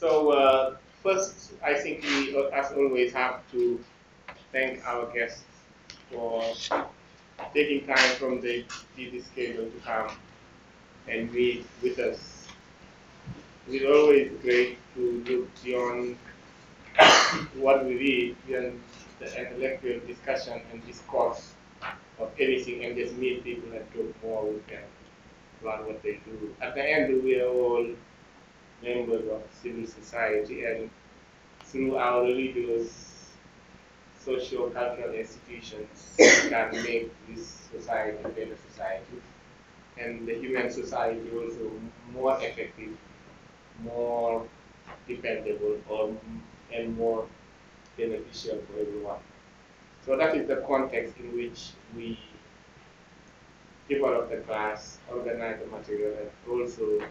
First, I think we, as always, have to thank our guests for taking time from the busy schedule to come and meet with us. It's always great to look beyond what we read, beyond the intellectual discussion and discourse of anything, and just meet people and talk more with them about what they do. At the end, we are all members of civil society, and through our religious, socio-cultural institutions, we can make this society a better society, and the human society also more effective, more dependable, and more beneficial for everyone. So that is the context in which we develop the class, organize the material, and also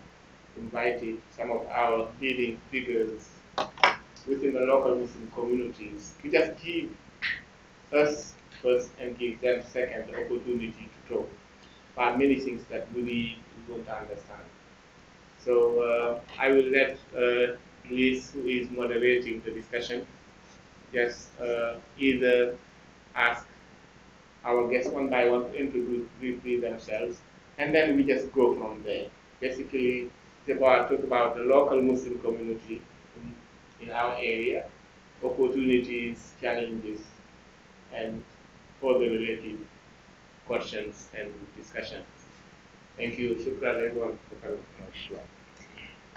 invited some of our leading figures within the local Muslim communities to just give us first and give them second the opportunity to talk about many things that we don't understand. So I will let Luis, who is moderating the discussion, just either ask our guests one by one to introduce briefly themselves, and then we just go from there. Basically, talk about the local Muslim community in our area, opportunities, challenges, and other related questions and discussions. Thank you. Shukran everyone for coming.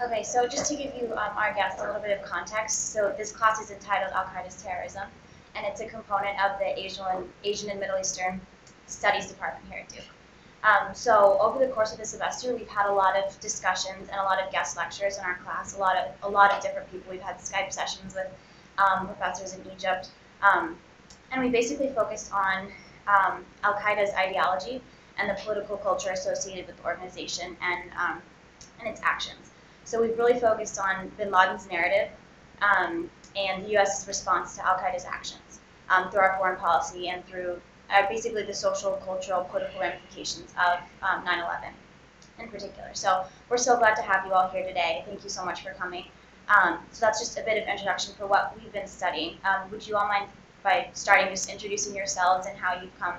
Okay, so just to give you our guests a little bit of context, so this class is entitled Al-Qaeda's Terrorism, and it's a component of the Asian and Middle Eastern Studies Department here at Duke. So over the course of the semester, we've had a lot of discussions and a lot of guest lectures in our class, a lot of different people. We've had Skype sessions with professors in Egypt, and we basically focused on Al-Qaeda's ideology and the political culture associated with the organization and its actions. So we've really focused on bin Laden's narrative and the U.S.'s response to Al-Qaeda's actions through our foreign policy and through basically the social, cultural, political ramifications of 9/11 in particular. So we're so glad to have you all here today. Thank you so much for coming. So that's just a bit of introduction for what we've been studying. Would you all mind by starting just introducing yourselves and how you've come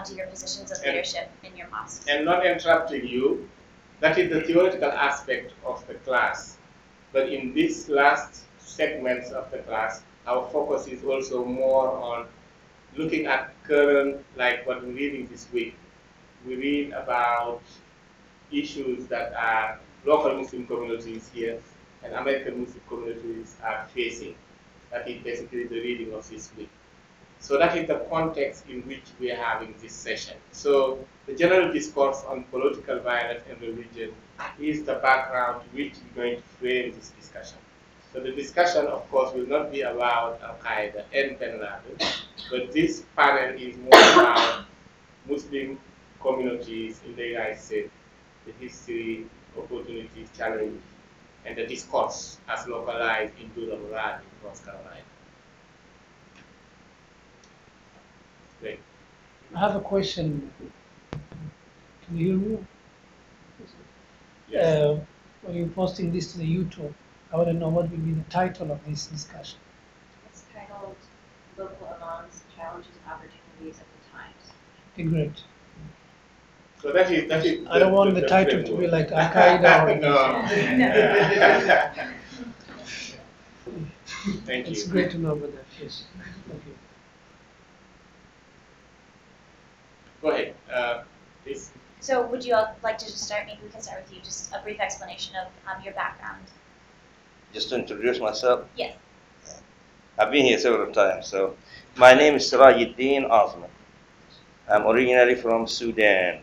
to your positions of leadership in your mosque? And not interrupting you, that is the theoretical aspect of the class. But in these last segments of the class, our focus is also more on looking at current, like what we're reading this week. We read about issues that are local Muslim communities here and American Muslim communities are facing. That is basically the reading of this week. So that is the context in which we are having this session. So the general discourse on political violence and religion is the background to which we're going to frame this discussion. So the discussion, of course, will not be about Al-Qaeda and bin Laden, but this panel is more about Muslim communities in the United States, the history, opportunities, challenges, and the discourse as localized in Durham, North Carolina. Great. I have a question. Can you hear me? Yes. When you're posting this to the YouTube, I want to know what will be the title of this discussion. It's titled Local Imams, Challenges and Opportunities at the Times. Okay, great. So that is I don't want the title to be like Al-Qaeda or no. Thank you. It's great to know about that. Yes. Thank you. Go ahead, please. So would you all like to just start? Maybe we can start with you. Just a brief explanation of your background. Just to introduce myself? Yes. I've been here several times. So my name is Sirajuddin Azman. I'm originally from Sudan.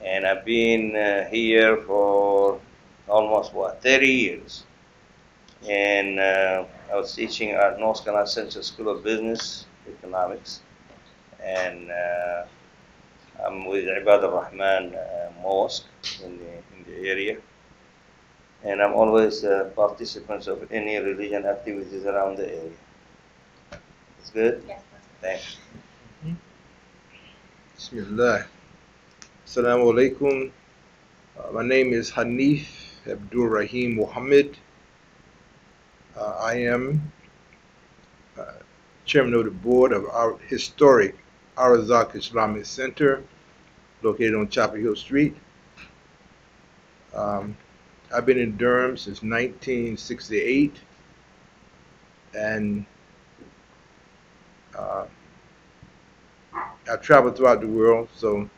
And I've been here for almost, 30 years. And I was teaching at North Carolina Central School of Business, Economics. And I'm with Ibad al-Rahman Mosque in the area. And I'm always a participant of any religion activities around the area. It's good? Yes. Thanks. Bismillah. Assalamu alaikum. My name is Hanif Abdul Rahim Muhammad. I am chairman of the board of our historic Arazak Islamic Center, located on Chapel Hill Street. I've been in Durham since 1968, and I've traveled throughout the world. So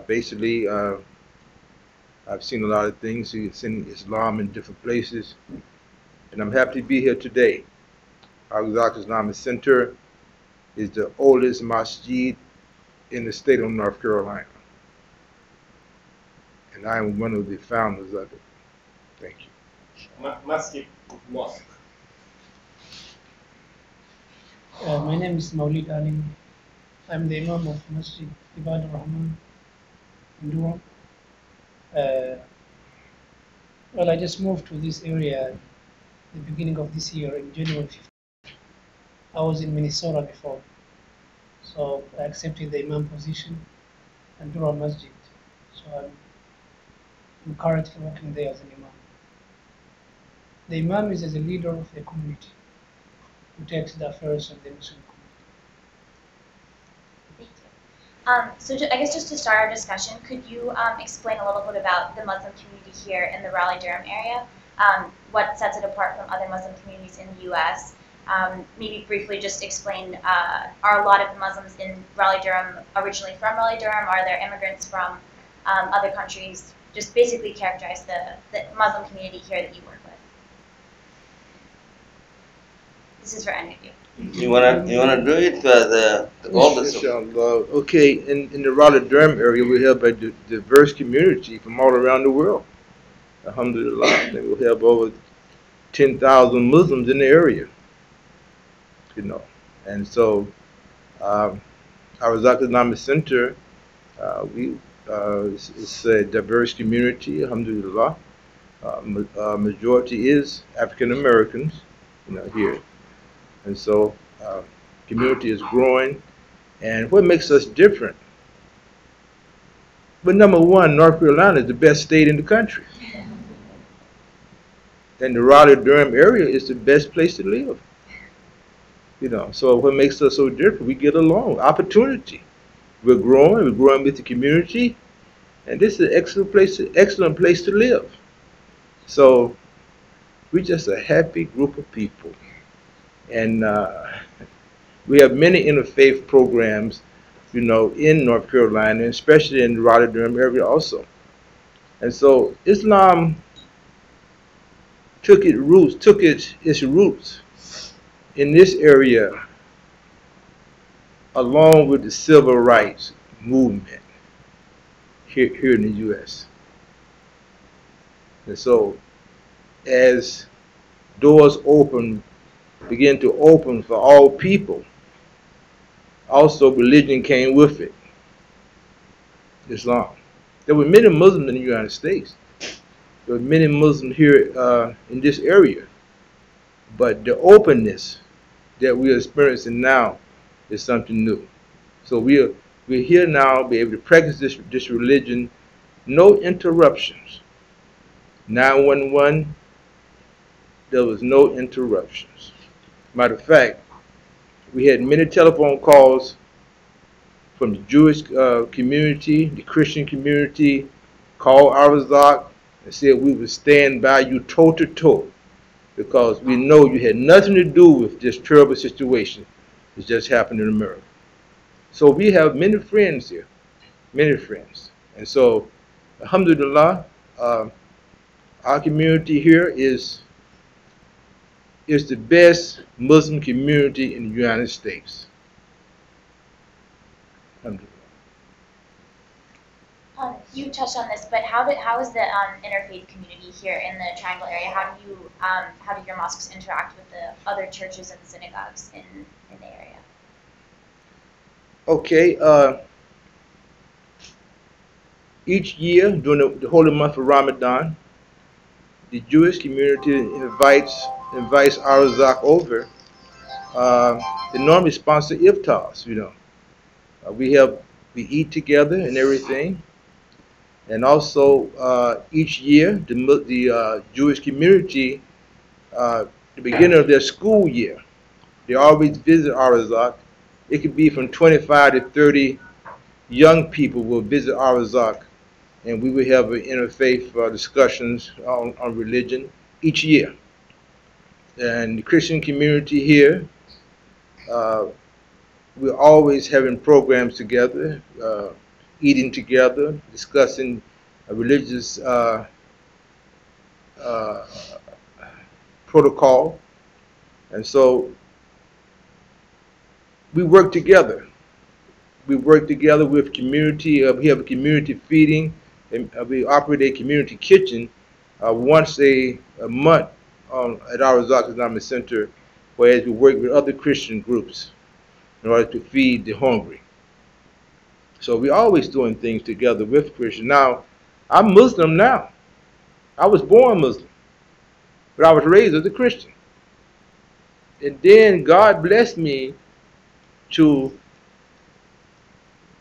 basically, I've seen a lot of things. I've seen Islam in different places, and I'm happy to be here today. Arazak Islamic Center is the oldest masjid in the state of North Carolina, and I am one of the founders of it. Thank you. Mosque. My name is Maulid Ali. I'm the Imam of Masjid Ibad Rahman in Durham. Well, I just moved to this area at the beginning of this year in January 15th. I was in Minnesota before, so I accepted the Imam position at Durham Masjid. So I'm currently working there as an Imam. The Imam is as a leader of the community who takes the affairs of the Muslim community. Thank you. So I guess just to start our discussion, could you explain a little bit about the Muslim community here in the Raleigh-Durham area? What sets it apart from other Muslim communities in the U.S.? Maybe briefly just explain, are a lot of Muslims in Raleigh-Durham originally from Raleigh-Durham? Are there immigrants from other countries? Just basically characterize the Muslim community here that you work with. This is for any of you. You wanna do it the oldest? Inshallah. Okay, in the Raleigh-Durham area, we have a diverse community from all around the world. Alhamdulillah, we have over 10,000 Muslims in the area. You know, and so our Arazak Islamic Center, it's a diverse community. Alhamdulillah, majority is African Americans, you know, here. And so community is growing. And what makes us different? But number one, North Carolina is the best state in the country. And the Raleigh-Durham area is the best place to live. You know, so what makes us so different? We get along. Opportunity. We're growing with the community. And this is an excellent place to live. So we're just a happy group of people. And we have many interfaith programs, you know, in North Carolina, especially in the Raleigh-Durham area also. And so Islam took its roots in this area along with the civil rights movement here in the U.S. And so as doors began to open for all people, also religion came with it, Islam. There were many Muslims in the United States. There were many Muslims here in this area. But the openness that we are experiencing now is something new. So we're here now, be able to practice this religion, no interruptions. 911, there was no interruptions. Matter of fact, we had many telephone calls from the Jewish community, the Christian community, called Arazak and said we would stand by you toe to toe because we know you had nothing to do with this terrible situation that just happened in America. So we have many friends here, many friends. And so, alhamdulillah, our community here is the best Muslim community in the United States. You touched on this, but how is the interfaith community here in the Triangle area? How do your mosques interact with the other churches and synagogues in the area? Okay. Each year during the holy month of Ramadan, the Jewish community invites Arazak over. They normally sponsor iftars, you know. We eat together and everything. And also each year the Jewish community the beginning of their school year. They always visit Arazak. It could be from 25 to 30 young people will visit Arazak, and we will have interfaith discussions on religion each year. And the Christian community here, we're always having programs together, eating together, discussing religious uh, protocol. And so we work together. We work together with community. We have a community feeding, and we operate a community kitchen once a month at our Razak Islamic Center, whereas we work with other Christian groups in order to feed the hungry. So we're always doing things together with Christians. Now, I'm Muslim now. I was born Muslim, but I was raised as a Christian. And then God blessed me to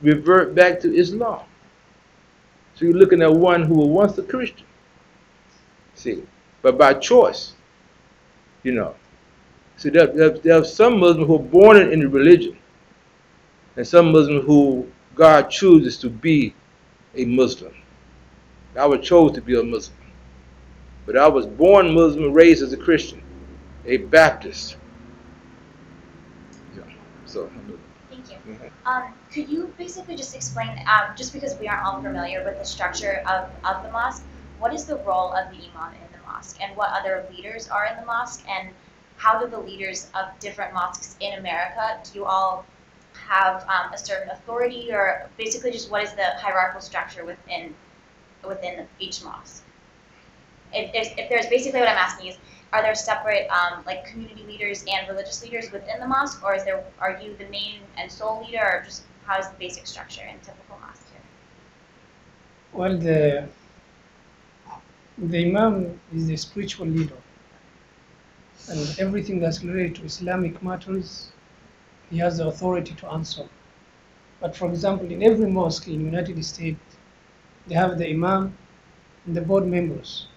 revert back to Islam. So you're looking at one who was once a Christian, see, but by choice, you know. So there are some Muslims who are born in the religion, and some Muslims who God chooses to be a Muslim. I was chosen to be a Muslim, but I was born Muslim, raised as a Christian, a Baptist. Yeah. So. Thank you. Could you basically just explain, just because we aren't all familiar with the structure of the mosque, what is the role of the imam in the mosque, and what other leaders are in the mosque, and how do the leaders of different mosques in America, do you all have a certain authority, or basically just what is the hierarchical structure within each mosque? If there's basically what I'm asking is, are there separate like community leaders and religious leaders within the mosque, or are you the main and sole leader, or just how is the basic structure in typical mosque here? Well, the imam is the spiritual leader, and everything that's related to Islamic matters, he has the authority to answer. But for example, in every mosque in the United States, they have the imam and the board members.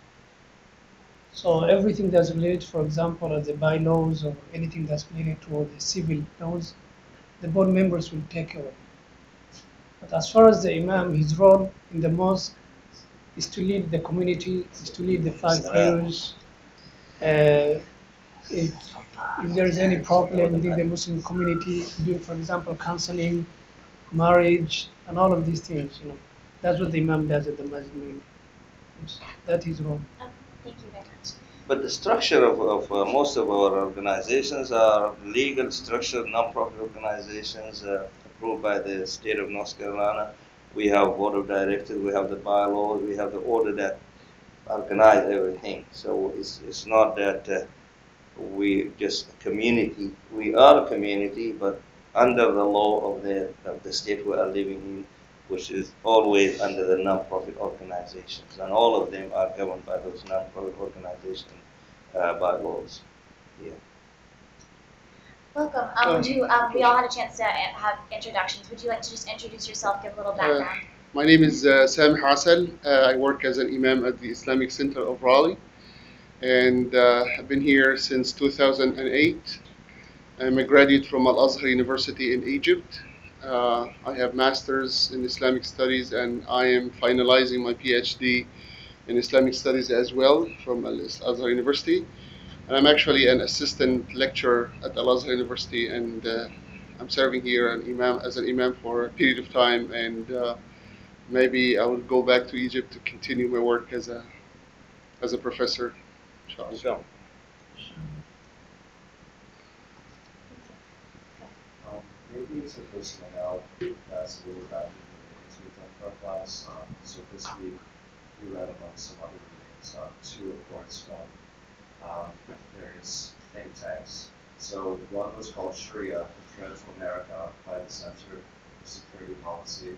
So everything that's related, for example, the bylaws or anything that's related to the civil laws, the board members will take care of it. But as far as the imam, his role in the mosque is to lead the community, is to lead the five prayers. If there is any problem within the Muslim community, do, for example, counseling, marriage, and all of these things, that's what the imam does at the masjid. That is wrong. Thank you very much. But the structure of most of our organizations are legal structure, non-profit organizations approved by the state of North Carolina. We have board of directors, we have the bylaws, we have the order that organize everything. So it's not that we just a community. We are a community, but under the law of the state we are living in, which is always under the non-profit organizations, and all of them are governed by those non-profit organization bylaws. Yeah. Welcome. We all had a chance to have introductions. Would you like to just introduce yourself, give a little background? My name is Sam Hassel. I work as an imam at the Islamic Center of Raleigh, and I've been here since 2008. I'm a graduate from Al-Azhar University in Egypt. I have master's in Islamic studies, and I am finalizing my PhD in Islamic studies as well from Al-Azhar University. And I'm actually an assistant lecturer at Al-Azhar University, and I'm serving here as an imam for a period of time, and maybe I will go back to Egypt to continue my work as a professor. Inshallah. Maybe to personal out that's a little about because we've done for our class. So this week we read among some other readings, two reports from various think tanks. So one was called Sharia, the Threat to America by the Center for Security Policy,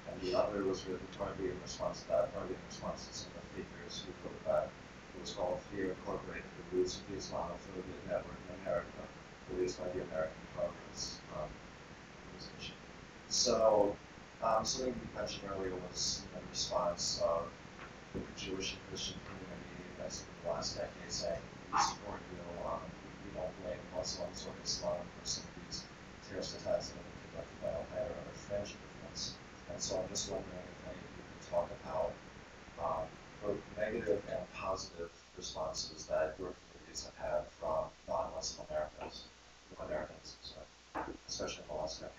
and the other was written partly in response to that, partly in response to some of the figures who wrote that. It was called Fear Incorporated, the Roots of the Islamophobia Network in America, released by the American Progress organization. So something you mentioned earlier was in response of the Jewish and Christian community, I think, in the last decade saying we support you. We don't blame Muslims or Islam for some of these terrorist attacks that have been conducted by Al-Qaeda or other fringe movements. And so I'm just wondering if any of you could talk about both negative and positive responses that your communities have had from non-Muslim Americans, especially in the last decade.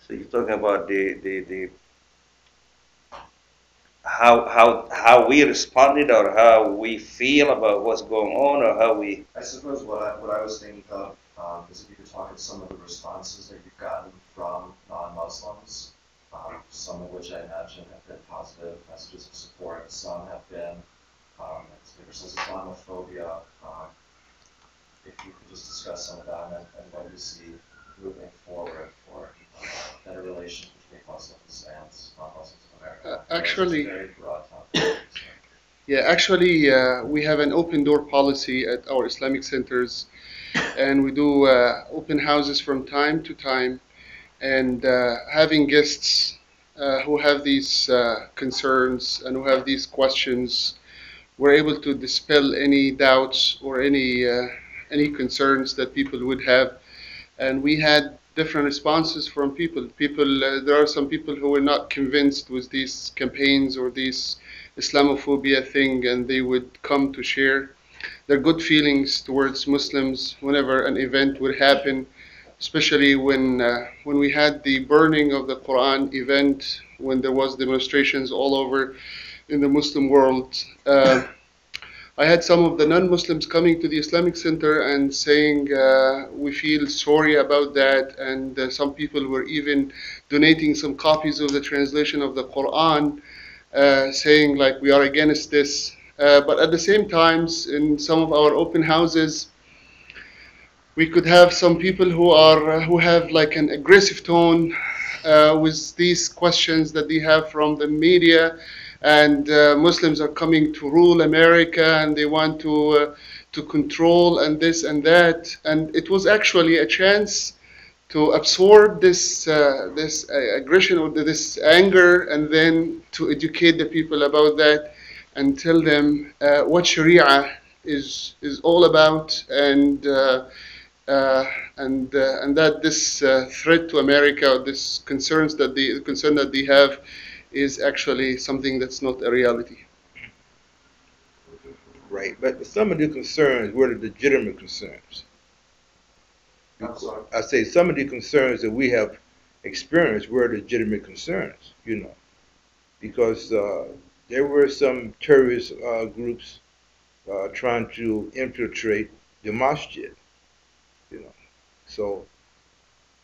So you're talking about the how we responded or how we feel about what's going on or how we. I suppose what I was thinking of is if you could talk about some of the responses that you've gotten from non-Muslims, some of which I imagine have been positive messages of support. Some have been, there's Islamophobia. If you could just discuss some of that and what you see moving forward for better relations between Muslims and non-Muslims in America. Actually, It's a very broad topic. yeah, actually, we have an open door policy at our Islamic centers, and we do open houses from time to time, and having guests who have these concerns and who have these questions, we're able to dispel any doubts or any concerns that people would have. And we had different responses from people. There are some people who were not convinced with these campaigns or these Islamophobia thing, and they would come to share their good feelings towards Muslims whenever an event would happen, especially when we had the burning of the Quran event, when there was demonstrations all over in the Muslim world. I had some of the non-Muslims coming to the Islamic Center and saying, we feel sorry about that, and some people were even donating some copies of the translation of the Quran, saying like we are against this. But at the same times, in some of our open houses, we could have some people who have like an aggressive tone with these questions that they have from the media, and Muslims are coming to rule America and they want to control and this and that. And it was actually a chance to absorb this aggression or this anger, and then to educate the people about that and tell them what Sharia is all about, and that this threat to America, or this concern that they have, is actually something that's not a reality. Right, but some of the concerns were the legitimate concerns. I say some of the concerns that we have experienced were legitimate concerns, because there were some terrorist groups trying to infiltrate the mosque, So,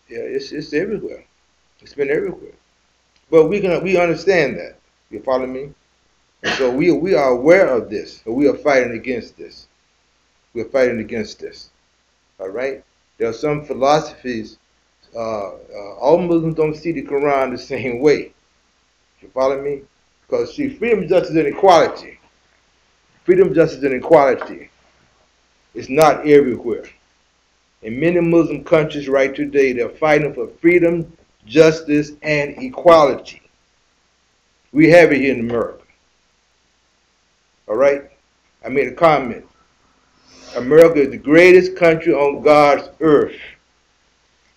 yeah, it's everywhere. It's been everywhere. But we understand that. You follow me? And so we are aware of this, and we are fighting against this. We're fighting against this. All right? There are some philosophies. All Muslims don't see the Quran the same way. You follow me? Because see, freedom, justice, and equality. Freedom, justice, and equality is not everywhere. In many Muslim countries right today, they're fighting for freedom, justice, and equality. We have it here in America. All right? I made a comment. America is the greatest country on God's earth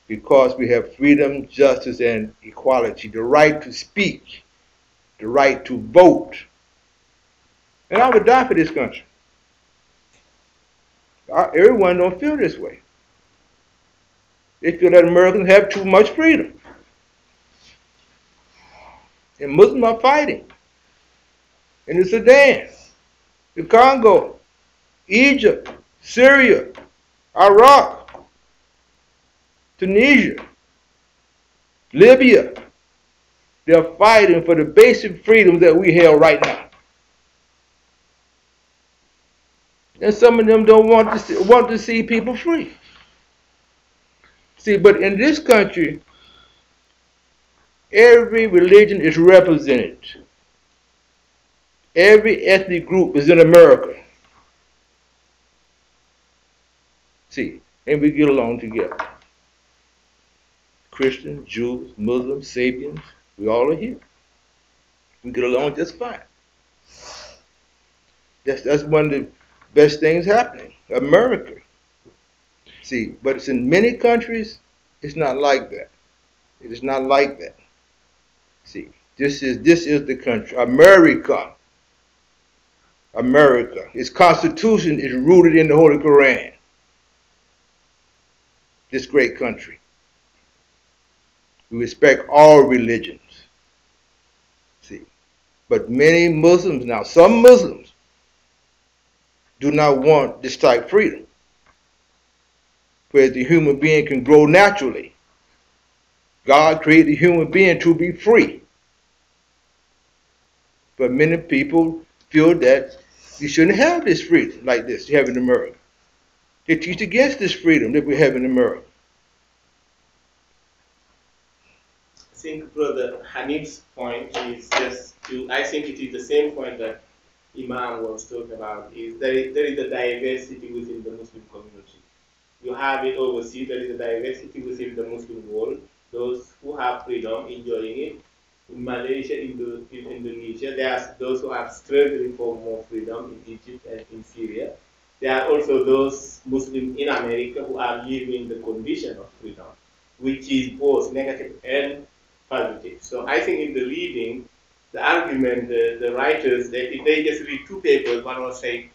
because we have freedom, justice, and equality. The right to speak, the right to vote. And I would die for this country. Everyone don't feel this way. They feel that Americans have too much freedom. And Muslims are fighting. In the Sudan, the Congo, Egypt, Syria, Iraq, Tunisia, Libya. They're fighting for the basic freedoms that we have right now. And some of them don't want to see people free. See, but in this country, every religion is represented. Every ethnic group is in America. See, and we get along together. Christians, Jews, Muslims, Sabians, we all are here. We get along just fine. That's one of the best things happening. America. See, but it's in many countries, it's not like that. It is not like that. See, this is the country, America. America. Its constitution is rooted in the Holy Quran. This great country. We respect all religions. See, but many Muslims now, some Muslims do not want this type of freedom, where the human being can grow naturally. God created the human being to be free. But many people feel that you shouldn't have this freedom like this you have in America. They teach against this freedom that we have in America. I think Brother Hanif's point is I think it is the same point that Imam was talking about, is there is a diversity within the Muslim community. You have it overseas, there is a diversity within the Muslim world, those who have freedom, enjoying it. In Malaysia, in Indonesia, there are those who are struggling for more freedom in Egypt and in Syria. There are also those Muslims in America who are living the condition of freedom, which is both negative and positive. So I think in the reading, the argument, the writers, they just read two papers. One was saying,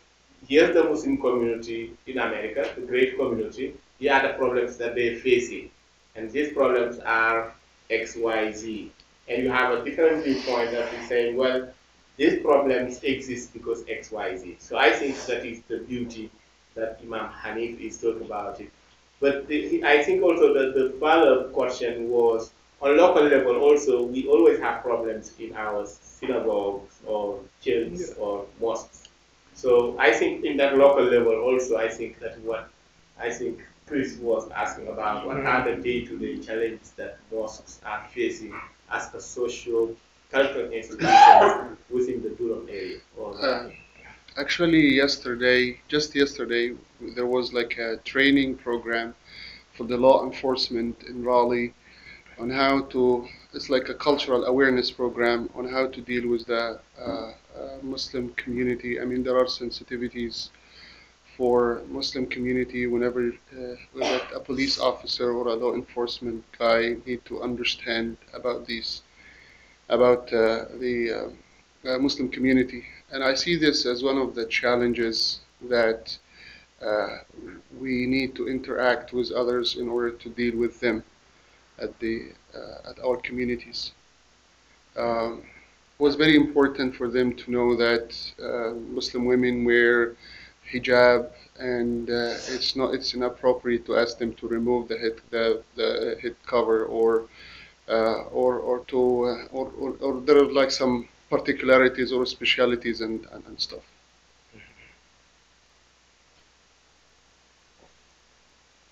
here's the Muslim community in America, the great community. Here are the problems that they're facing. And these problems are X, Y, Z. And you have a different viewpoint that is saying, well, these problems exist because X, Y, Z. So I think that is the beauty that Imam Hanif is talking about it. But I think also that the follow-up question was, on local level also, we always have problems in our synagogues or churches or mosques. So I think in that local level also, I think that Chris was asking about, what are the day-to-day challenges that mosques are facing as a social cultural institution within the Durham area? Actually, just yesterday, there was like a training program for the law enforcement in Raleigh on how to, it's like a cultural awareness program on how to deal with the Muslim community. I mean, there are sensitivities for Muslim community whenever a police officer or a law enforcement guy need to understand about the Muslim community. And I see this as one of the challenges that we need to interact with others in order to deal with them at our communities. It was very important for them to know that Muslim women wear hijab, and it's inappropriate to ask them to remove the head cover or there are like some particularities or specialities and stuff.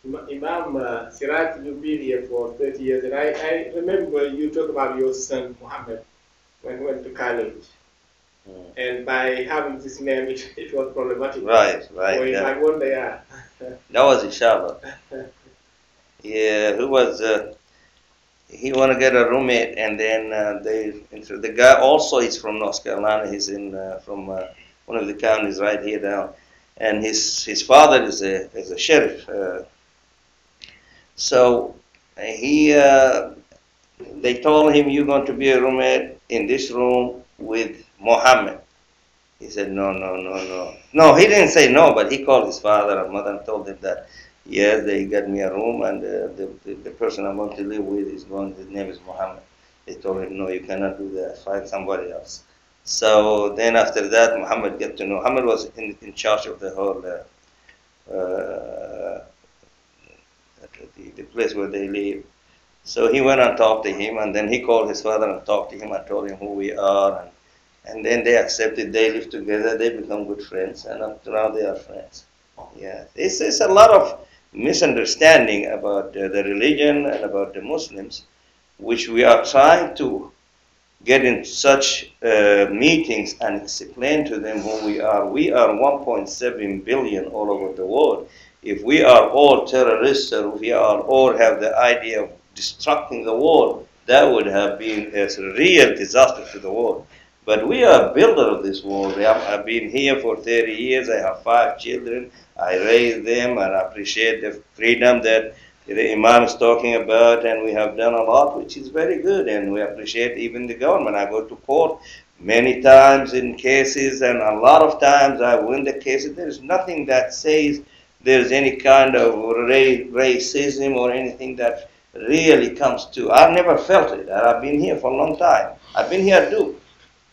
Imam Siraj, you've been here for 30 years, and I remember you talked about your son Muhammad when he went to college. And by having this name, it was problematic. Right. So I wonder, That was inshallah. Yeah, he want to get a roommate, and then the guy also is from North Carolina. He's from one of the counties right here down, and his father is a sheriff. So they told him, you're going to be a roommate in this room with Muhammad. He said, no. No, he didn't say no, but he called his father and mother and told them that, yes, they got me a room, and the person I'm going to live with his name is Muhammad. They told him, no, you cannot do that. Find somebody else. So then after that, Muhammad was in charge of the whole the place where they live. So he went and talked to him, and then he called his father and talked to him and told him who we are, and then they accepted. They live together. They become good friends, and up to now they are friends. Yeah, it's a lot of misunderstanding about the religion and about the Muslims, which we are trying to get in such meetings and explain to them who we are. We are 1.7 billion all over the world. If we are all terrorists, or we are all have the idea of destructing the world, that would have been a real disaster to the world. But we are builder of this world. I've been here for 30 years. I have 5 children. I raised them and appreciate the freedom that the Imam is talking about, and we have done a lot, which is very good, and we appreciate even the government. I go to court many times in cases, and a lot of times I win the cases. There's nothing that says there's any kind of racism or anything that really comes to. I've never felt it. I've been here for a long time. I've been here too.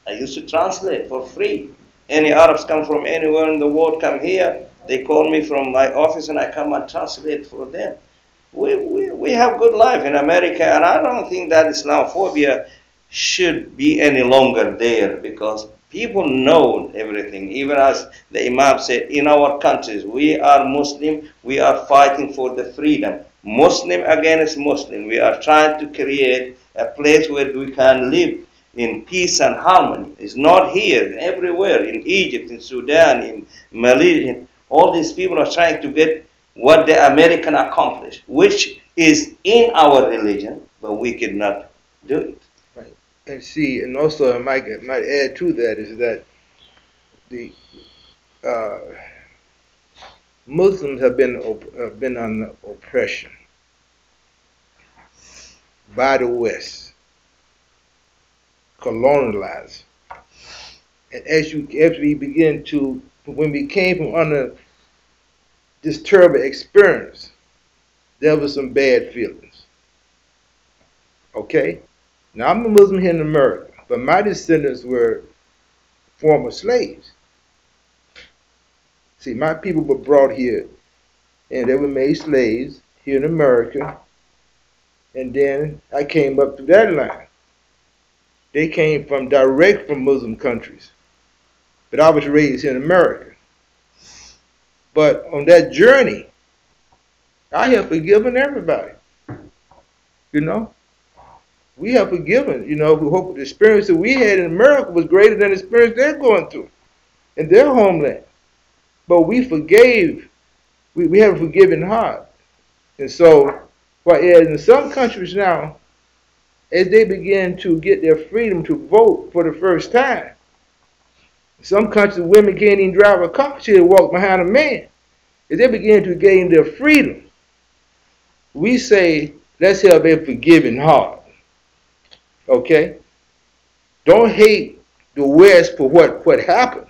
I used to translate for free. Any Arabs come from anywhere in the world come here. They call me from my office and I come and translate for them. We have good life in America, and I don't think that Islamophobia should be any longer there because people know everything. Even as the Imam said, in our countries, we are Muslim, we are fighting for the freedom. Muslim against Muslim. We are trying to create a place where we can live in peace and harmony. It's not here, everywhere, in Egypt, in Sudan, in Malaysia. All these people are trying to get what the American accomplished, which is in our religion, but we cannot do it. Right. And see, and also I might add to that is that the Muslims have been under oppression by the West, colonialized. And as we begin to, when we came from under this terrible experience, there was some bad feelings. Okay? Now I'm a Muslim here in America, but my descendants were former slaves. See, my people were brought here and they were made slaves here in America, and then I came up through that line. They came direct from Muslim countries, but I was raised here in America. But on that journey, I have forgiven everybody. You know, we have forgiven. You know, we hope the experience that we had in America was greater than the experience they're going through in their homeland. But we forgave. We have a forgiving heart. And so, whereas in some countries now, as they begin to get their freedom to vote for the first time, in some countries women can't even drive a car till they walk behind a man. As they begin to gain their freedom, we say, let's have a forgiving heart. Okay? Don't hate the West for what happened.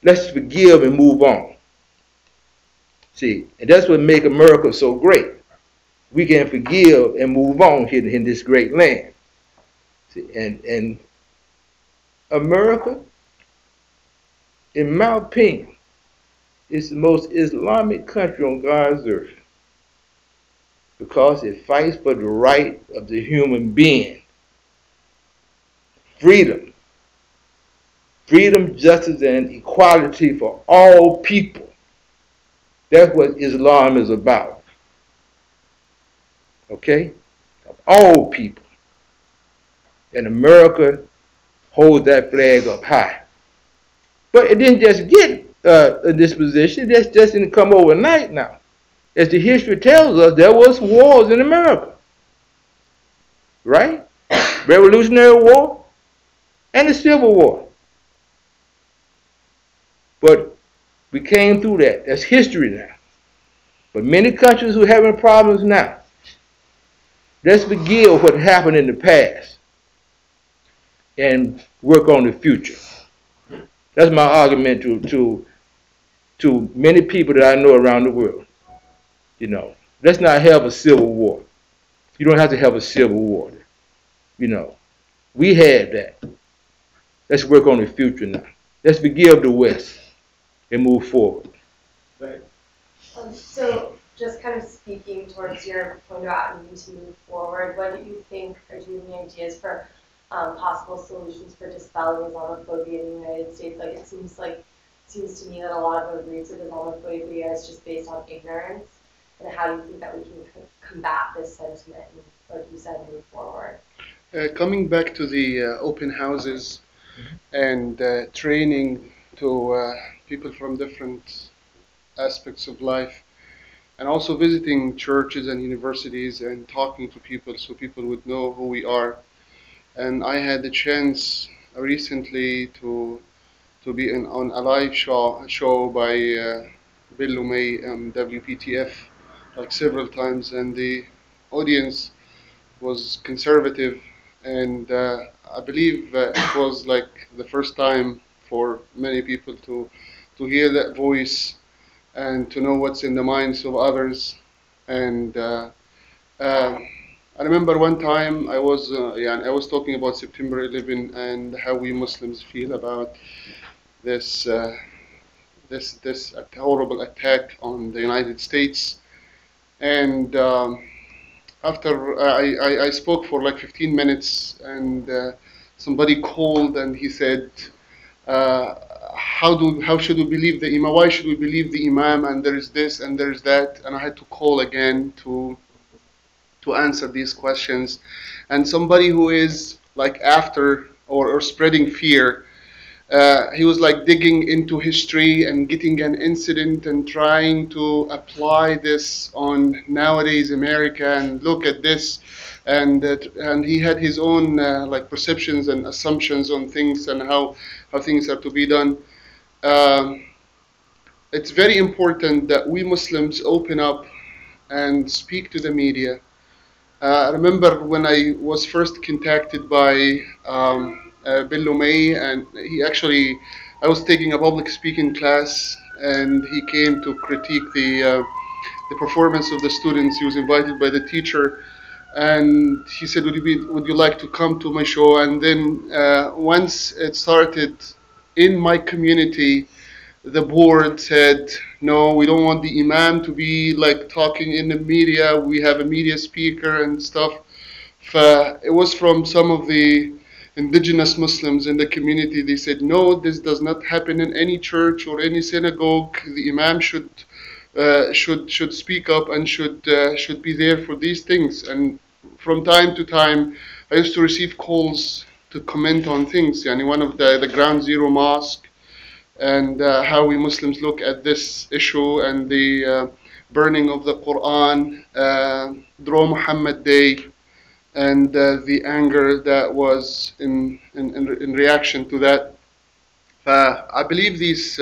Let's forgive and move on. See, and that's what makes America so great. We can forgive and move on here in this great land. See, and America, in my opinion, is the most Islamic country on God's earth because it fights for the right of the human being. Freedom. Freedom, justice, and equality for all people. That's what Islam is about. Okay? All people. And America holds that flag up high. But it didn't just get in this position. It just didn't come overnight now. As the history tells us, there was wars in America. Right? Revolutionary War and the Civil War. But we came through that. That's history now. But many countries who are having problems now, let's forgive what happened in the past and work on the future. That's my argument to many people that I know around the world. You know, let's not have a civil war. You don't have to have a civil war. You know, we had that. Let's work on the future now. Let's forgive the West and move forward. Right. So just kind of speaking towards your point about needing to move forward, what do you think, or do you have any ideas for possible solutions for dispelling Islamophobia in the United States? Like it seems to me that a lot of the roots of Islamophobia is just based on ignorance. And how do you think that we can combat this sentiment and, like you said, move forward? Coming back to the open houses and training to people from different aspects of life, and also visiting churches and universities and talking to people so people would know who we are. And I had the chance recently to be on a live show by Bill Lumey, WPTF, like several times, and the audience was conservative, and I believe it was like the first time for many people to hear that voice and to know what's in the minds of others. And I remember one time I was talking about September 11 and how we Muslims feel about this this horrible attack on the United States. And after I spoke for like 15 minutes, and somebody called and he said, how should we believe the Imam? Why should we believe the Imam? And there is this and there is that. And I had to call again to answer these questions. And somebody who is like after or spreading fear, he was like digging into history and getting an incident and trying to apply this on nowadays America and look at this, and he had his own like perceptions and assumptions on things and how things are to be done. Um, it's very important that we Muslims open up and speak to the media. I remember when I was first contacted by Bill Lumey, and I was taking a public speaking class, and he came to critique the performance of the students. He was invited by the teacher, and he said, would you like to come to my show? And then once it started in my community, the board said, no, we don't want the imam to be like talking in the media. We have a media speaker and stuff. It was from some of the indigenous Muslims in the community. They said, no, this does not happen in any church or any synagogue. The imam should speak up and should be there for these things. And from time to time, I used to receive calls to comment on things. Yani one of the Ground Zero Mosque, and how we Muslims look at this issue, and the burning of the Quran, Draw Muhammad Day, and the anger that was in reaction to that. I believe these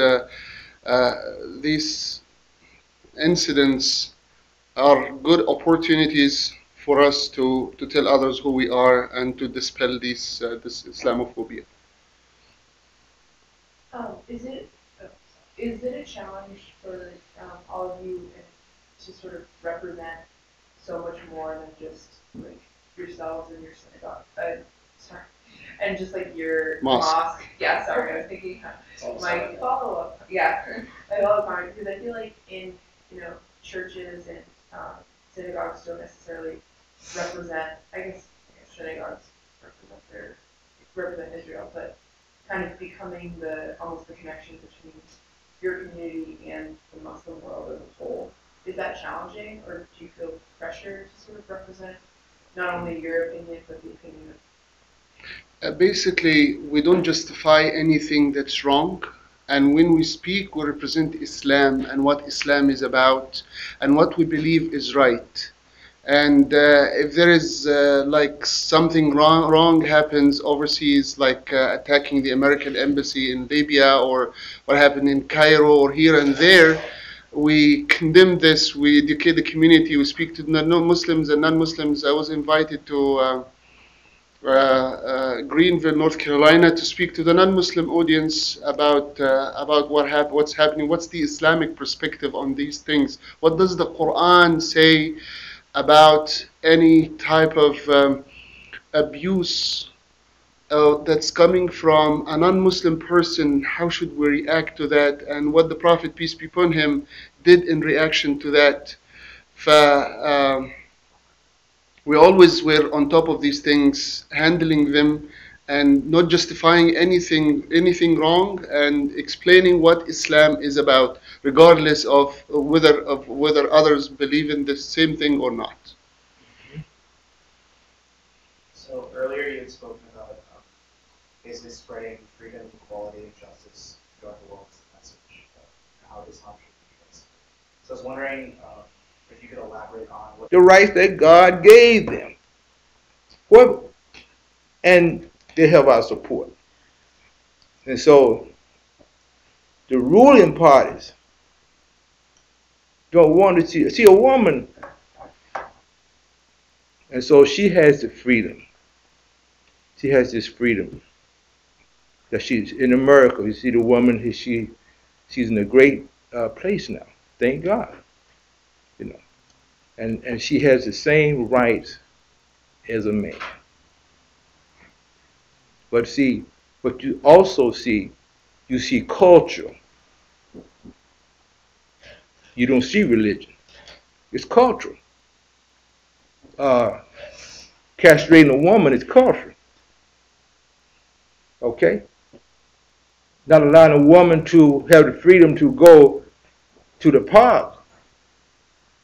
incidents are good opportunities for us to tell others who we are and to dispel this Islamophobia. Is it a challenge for all of you to sort of represent so much more than just like yourselves and your synagogue? Sorry, and just like your mosque. Yeah, sorry, I was thinking my follow-up. Yeah, my follow-up because I feel like in churches and synagogues don't necessarily represent. I guess synagogues represent Israel, but kind of becoming almost the connection between your community and the Muslim world as a whole. Is that challenging, or do you feel pressure to sort of represent not only your opinion, but the opinion of... Basically, we don't justify anything that's wrong. And when we speak, we represent Islam and what Islam is about and what we believe is right. And if there is like something wrong happens overseas, like attacking the American embassy in Libya, or what happened in Cairo or here and there, we condemn this. We educate the community. We speak to Muslims and non-Muslims. I was invited to Greenville, North Carolina, to speak to the non-Muslim audience about what's happening. What's the Islamic perspective on these things? What does the Quran say about any type of abuse that's coming from a non-Muslim person? How should we react to that? And what the Prophet, peace be upon him, did in reaction to that. We always were on top of these things, handling them and not justifying anything wrong, and explaining what Islam is about, regardless of whether others believe in the same thing or not. So earlier you had spoken about basically spreading freedom, equality, and justice throughout the world as a message of how Islam should be addressed. So I was wondering if you could elaborate on what the rights that God gave them. And they have our support. And so the ruling parties don't want to see a woman, and so she has the freedom. She has this freedom that she's in America. You see the woman, she's in a great place now. Thank God, you know, and she has the same rights as a man. But see, but you also see, you see culture. You don't see religion. It's cultural. Castrating a woman is cultural. Okay? Not allowing a woman to have the freedom to go to the park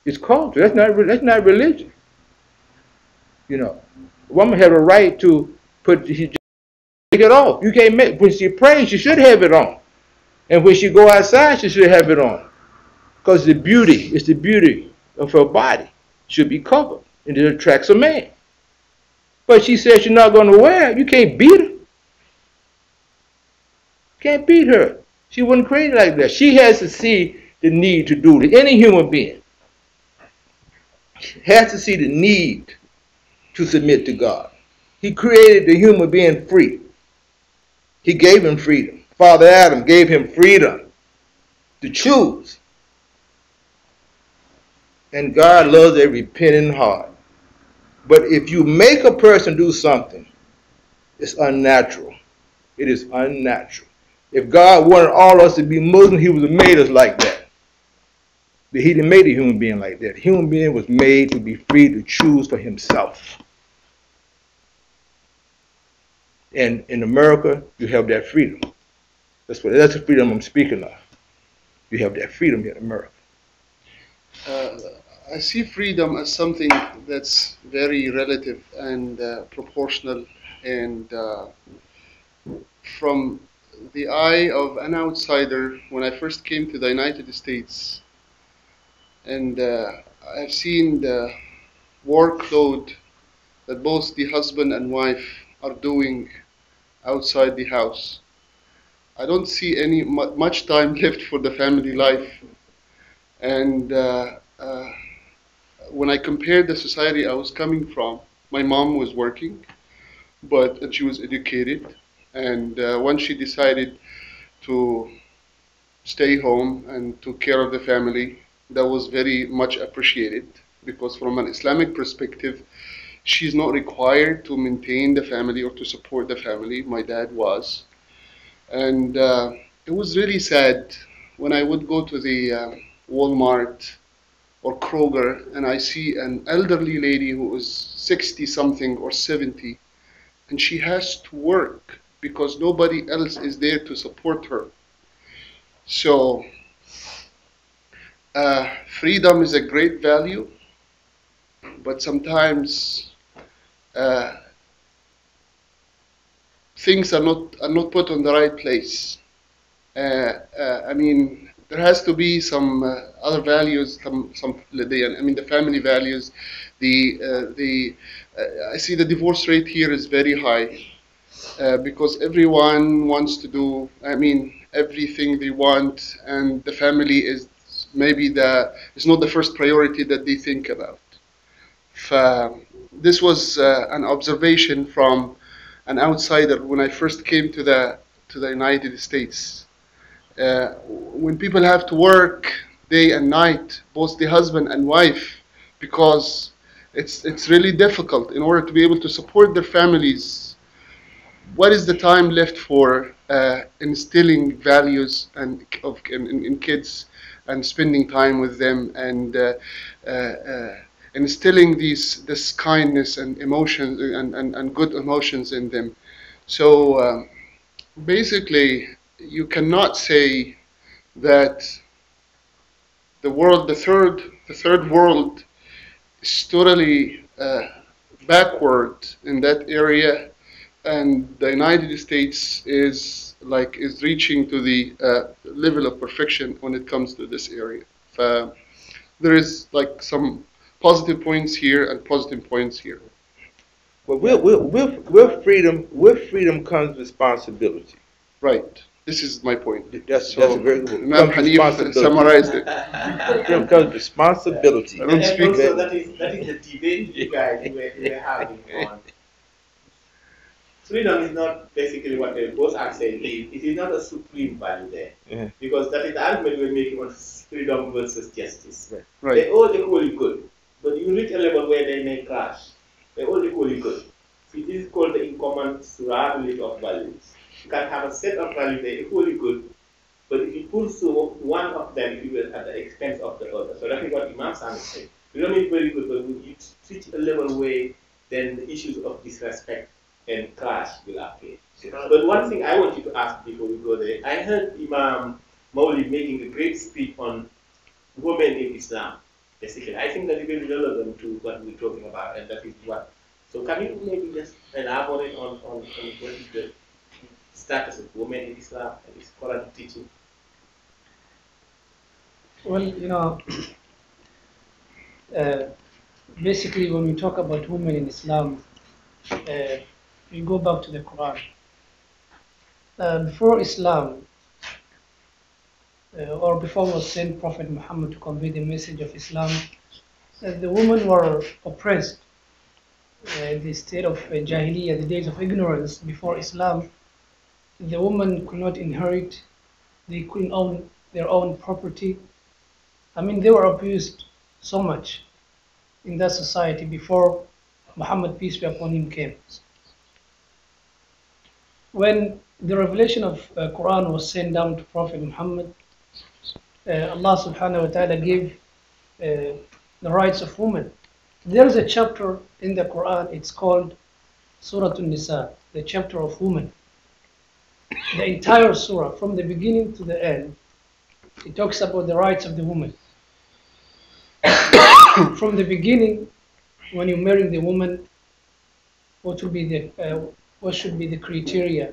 is culture. That's not religion. You know, a woman has a right to take it off. You can't make, when she prays, she should have it on. And when she go outside, she should have it on. Because it's the beauty of her body should be covered. And it attracts a man. But she says she's not going to wear it. You can't beat her. Can't beat her. She wasn't created like that. She has to see the need to do it. Any human being has to see the need to submit to God. He created the human being free. He gave him freedom. Father Adam gave him freedom to choose. And God loves a repentant heart. But if you make a person do something, it's unnatural. It is unnatural. If God wanted all of us to be Muslim, he would have made us like that. But he didn't make the human being like that. The human being was made to be free to choose for himself. And in America, you have that freedom. That's the freedom I'm speaking of. You have that freedom in America. I see freedom as something that's very relative and proportional, and from the eye of an outsider, when I first came to the United States, and I've seen the workload that both the husband and wife are doing outside the house. I don't see any much time left for the family life, and when I compared the society I was coming from, my mom was working, and she was educated, and when she decided to stay home and took care of the family, that was very much appreciated, because from an Islamic perspective, she's not required to maintain the family or to support the family. My dad was. And it was really sad when I would go to the Walmart or Kroger, and I see an elderly lady who was 60 something or 70, and she has to work because nobody else is there to support her. So freedom is a great value, but sometimes things are not put on the right place. I mean, there has to be some other values. The family values. I see the divorce rate here is very high because everyone wants to do, everything they want, and the family is maybe it's not the first priority that they think about. This was an observation from an outsider when I first came to the United States. When people have to work day and night, both the husband and wife, because it's really difficult in order to be able to support their families. What is the time left for instilling values in kids and spending time with them and instilling this kindness and emotions and good emotions in them? So basically, you cannot say that the third world is totally backward in that area, and the United States is reaching to the level of perfection when it comes to this area. There is some positive points here and positive points here. Well, with freedom comes responsibility. Right. This is my point. That's So a very good one. Imam Comes Hanif responsibility. summarized it. Here comes responsibility. I don't And speak also that. that is the debate you guys were having on freedom is not basically what they both are saying. It is not a supreme value there. Yeah. Because that is the argument we're making on freedom versus justice. Right. They're all equally good. But you reach a level where they may clash. They're all equally good. See, this is called the incommensurability of values. You can have a set of values, they're equally good, but if you pursue one of them, you will at the expense of the other. So that is what Imam Sam is saying. Freedom is very good, but when you reach a level where then the issues of disrespect and clash will appear. But one thing I want you to ask before we go there, I heard Imam Mawlid making a great speech on women in Islam. Basically, I think that is very relevant to what we're talking about, and that is what. So can you maybe just elaborate on what is the status of women in Islam and its Quran teaching? Well, basically when we talk about women in Islam, we go back to the Quran. Before Islam, or before was sent Prophet Muhammad to convey the message of Islam, the women were oppressed. The state of Jahiliyyah, the days of ignorance before Islam, the woman could not inherit, they couldn't own their own property. I mean, they were abused so much in that society before Muhammad, peace be upon him, came. When the revelation of Quran was sent down to Prophet Muhammad, Allah subhanahu wa ta'ala gave the rights of women. There is a chapter in the Quran, it's called Surah An-Nisa, the chapter of women. The entire surah, from the beginning to the end, it talks about the rights of the woman. From the beginning, when you're marrying the woman, what should be the criteria?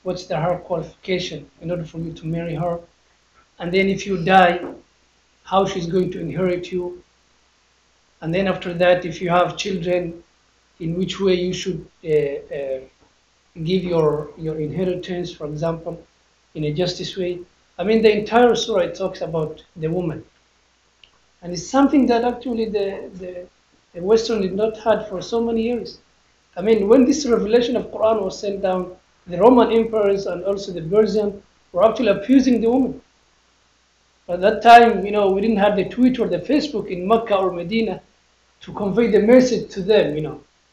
What's her qualification in order for you to marry her? And then if you die, how she's going to inherit you? And then after that, if you have children, in which way you should give your inheritance, for example, in a justice way. I mean, the entire surah, it talks about the woman. And it's something that actually the Western did not have for so many years. I mean, when this revelation of Quran was sent down, the Roman emperors and also the Persian were actually abusing the woman. At that time, we didn't have the Twitter or the Facebook in Mecca or Medina to convey the message to them,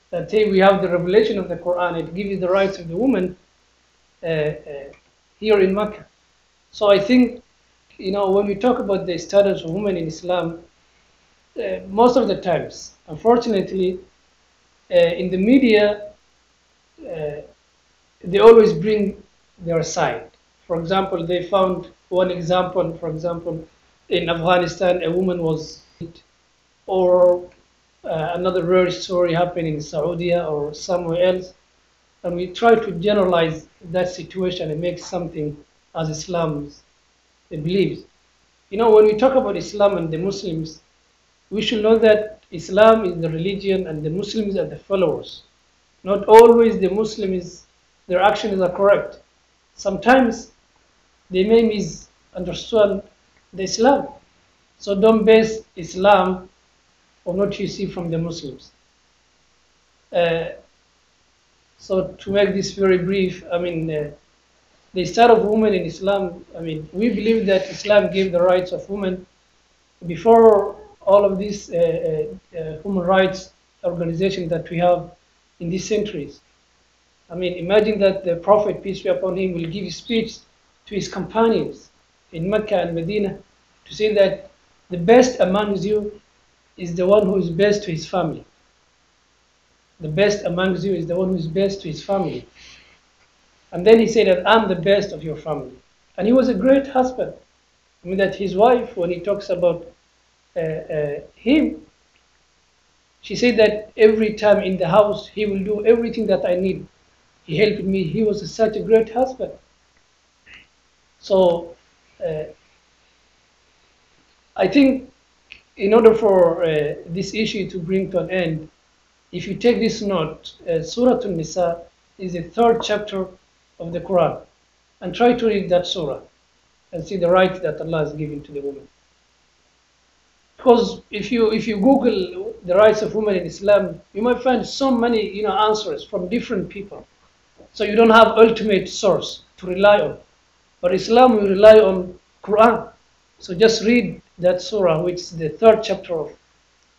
that hey, we have the revelation of the Quran, it gives you the rights of the woman here in Mecca. So I think, when we talk about the status of women in Islam, most of the times, unfortunately, in the media, they always bring their side. For example, they found one example, in Afghanistan, a woman was hit, or another rare story happened in Saudi or somewhere else, and we try to generalize that situation and make something as Islam believes. When we talk about Islam and the Muslims, we should know that Islam is the religion and the Muslims are the followers. Not always the Muslims, their actions are correct. Sometimes they may misunderstand the Islam. So don't base Islam on what you see from the Muslims. So to make this very brief, the status of women in Islam, we believe that Islam gave the rights of women before all of these human rights organizations that we have in these centuries. Imagine that the Prophet, peace be upon him, will give a speech to his companions in Mecca and Medina to say that the best amongst you is the one who is best to his family. The best amongst you is the one who is best to his family. And then he said that I'm the best of your family. And he was a great husband. That his wife, when he talks about him, she said that every time in the house, he will do everything that I need. He helped me. He was such a great husband. So I think in order for this issue to bring to an end, if you take this note, Surah An-Nisa is the third chapter of the Quran. and try to read that surah and see the right that Allah has given to the woman. Because if you Google the rights of women in Islam, you might find so many answers from different people. So you don't have ultimate source to rely on. But Islam, we rely on Quran. So just read that surah, which is the third chapter of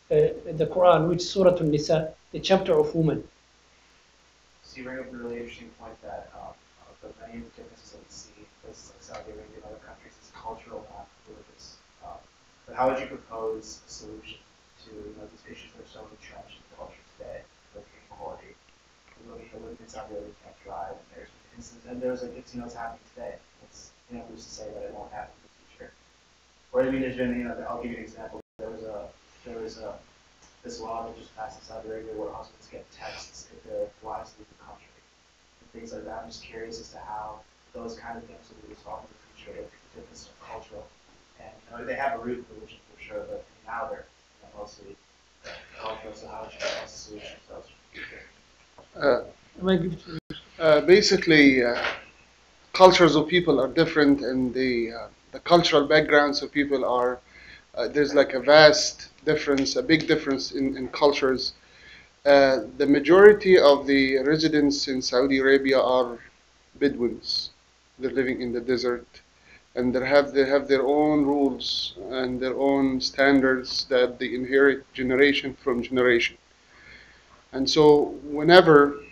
the Quran, which is Surah An-Nisa, the chapter of women. So you bring up a really interesting point that the many differences that we see in places like Saudi Arabia and other countries is cultural, not religious. But how would you propose a solution to these issues that are so entrenched in the culture today, like inequality? The women in Saudi Arabia can't drive, and there's instances, and there's like it's happening today. It's who's to say that it won't happen in the future? Or I mean, there's been I'll give you an example. There was this law that just passed in Saudi Arabia where husbands get texts if their wives leave the country and things like that. I'm just curious as to how those kind of things will be resolved in the future if the difference of cultural and they have a root in religion for sure, but now they're mostly cultural. So how would you propose a solution to those? Basically, cultures of people are different, and the cultural backgrounds of people are. There's like a vast difference, a big difference in cultures. The majority of the residents in Saudi Arabia are Bedouins. They're living in the desert, and they have their own rules and their own standards that they inherit generation from generation. And so whenever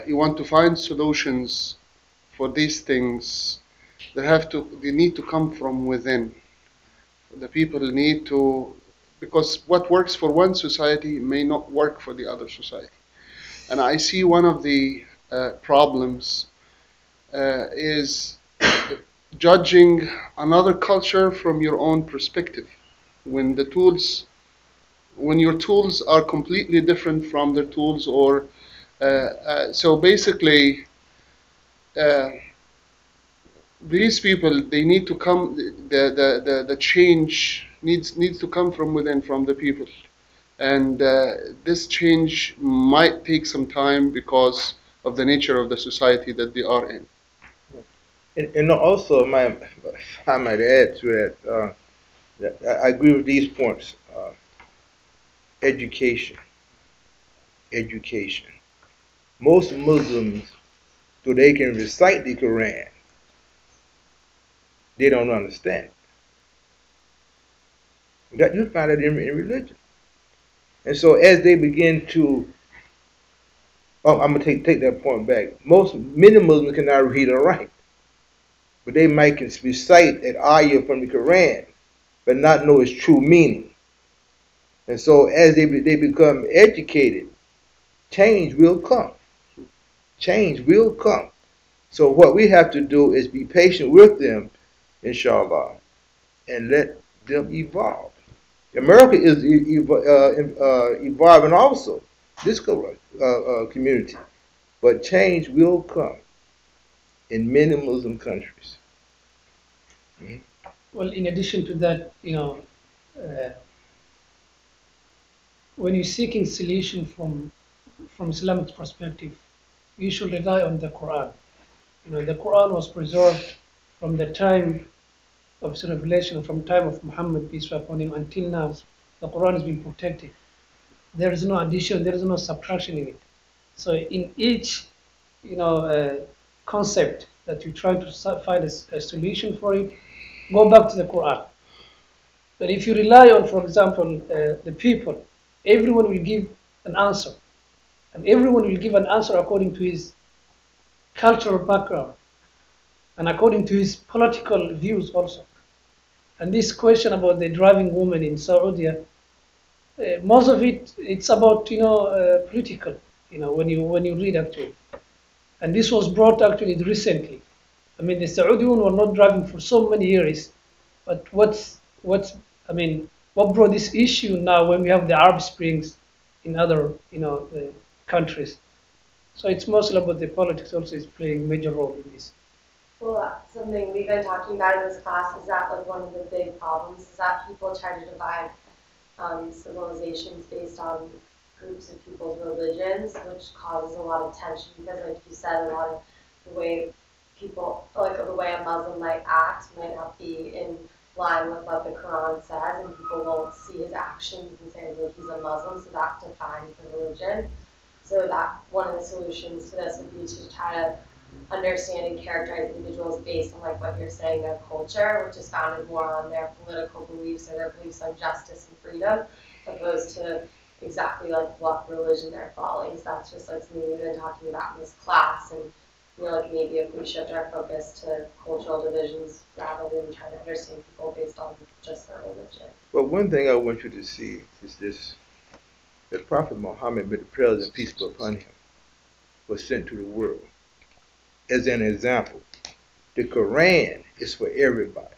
you want to find solutions for these things, they need to come from within. The people need to, because what works for one society may not work for the other society. And I see one of the problems is judging another culture from your own perspective. When your tools are completely different from their tools, or so basically these people, they need to come, the change needs to come from within, from the people. And this change might take some time because of the nature of the society that they are in. And also, I might add to that, I agree with these points. Education. Most Muslims, though they can recite the Quran, they don't understand it. You find it in religion. And so as they begin to, I'm going to take that point back. Many Muslims cannot read or write, but they might recite an ayah from the Quran, but not know its true meaning. And so as they become educated, change will come. Change will come. So what we have to do is be patient with them, inshallah, and let them evolve. America is evolving also, this community. But change will come in many Muslim countries. Mm-hmm. Well, in addition to that, when you're seeking solution from Islamic perspective, you should rely on the Quran. The Quran was preserved from the time of its revelation, from time of Muhammad, peace be upon him, until now. The Quran has been protected. There is no addition, there is no subtraction in it. So in each, concept that you try to find a solution for it, go back to the Quran. But if you rely on, for example, the people, everyone will give an answer. And everyone will give an answer according to his cultural background and according to his political views also. And this question about the driving woman in Saudi, most of it's about political. When you read actually, and this was brought actually recently. I mean, the Saudis were not driving for so many years, but what brought this issue now when we have the Arab Springs in other countries? So it's mostly about the politics also is playing a major role in this. Well, something we've been talking about in this class is that one of the big problems is that people try to divide civilizations based on groups of people's religions, which causes a lot of tension because, like you said, a lot of the way people, like the way a Muslim might act might not be in line with what the Quran says, and people won't see his actions and say, look, he's a Muslim, so that defines the religion. So that one of the solutions to this would be to try to understand and characterize individuals based on like what you're saying, their culture, which is founded more on their political beliefs or their beliefs on justice and freedom, opposed to exactly like what religion they're following. So that's just like something we've been talking about in this class, and you know, like maybe if we shift our focus to cultural divisions rather than trying to understand people based on just their religion. Well, one thing I want you to see is this: that Prophet Muhammad, may the praise and peace be upon him, was sent to the world as an example. The Quran is for everybody.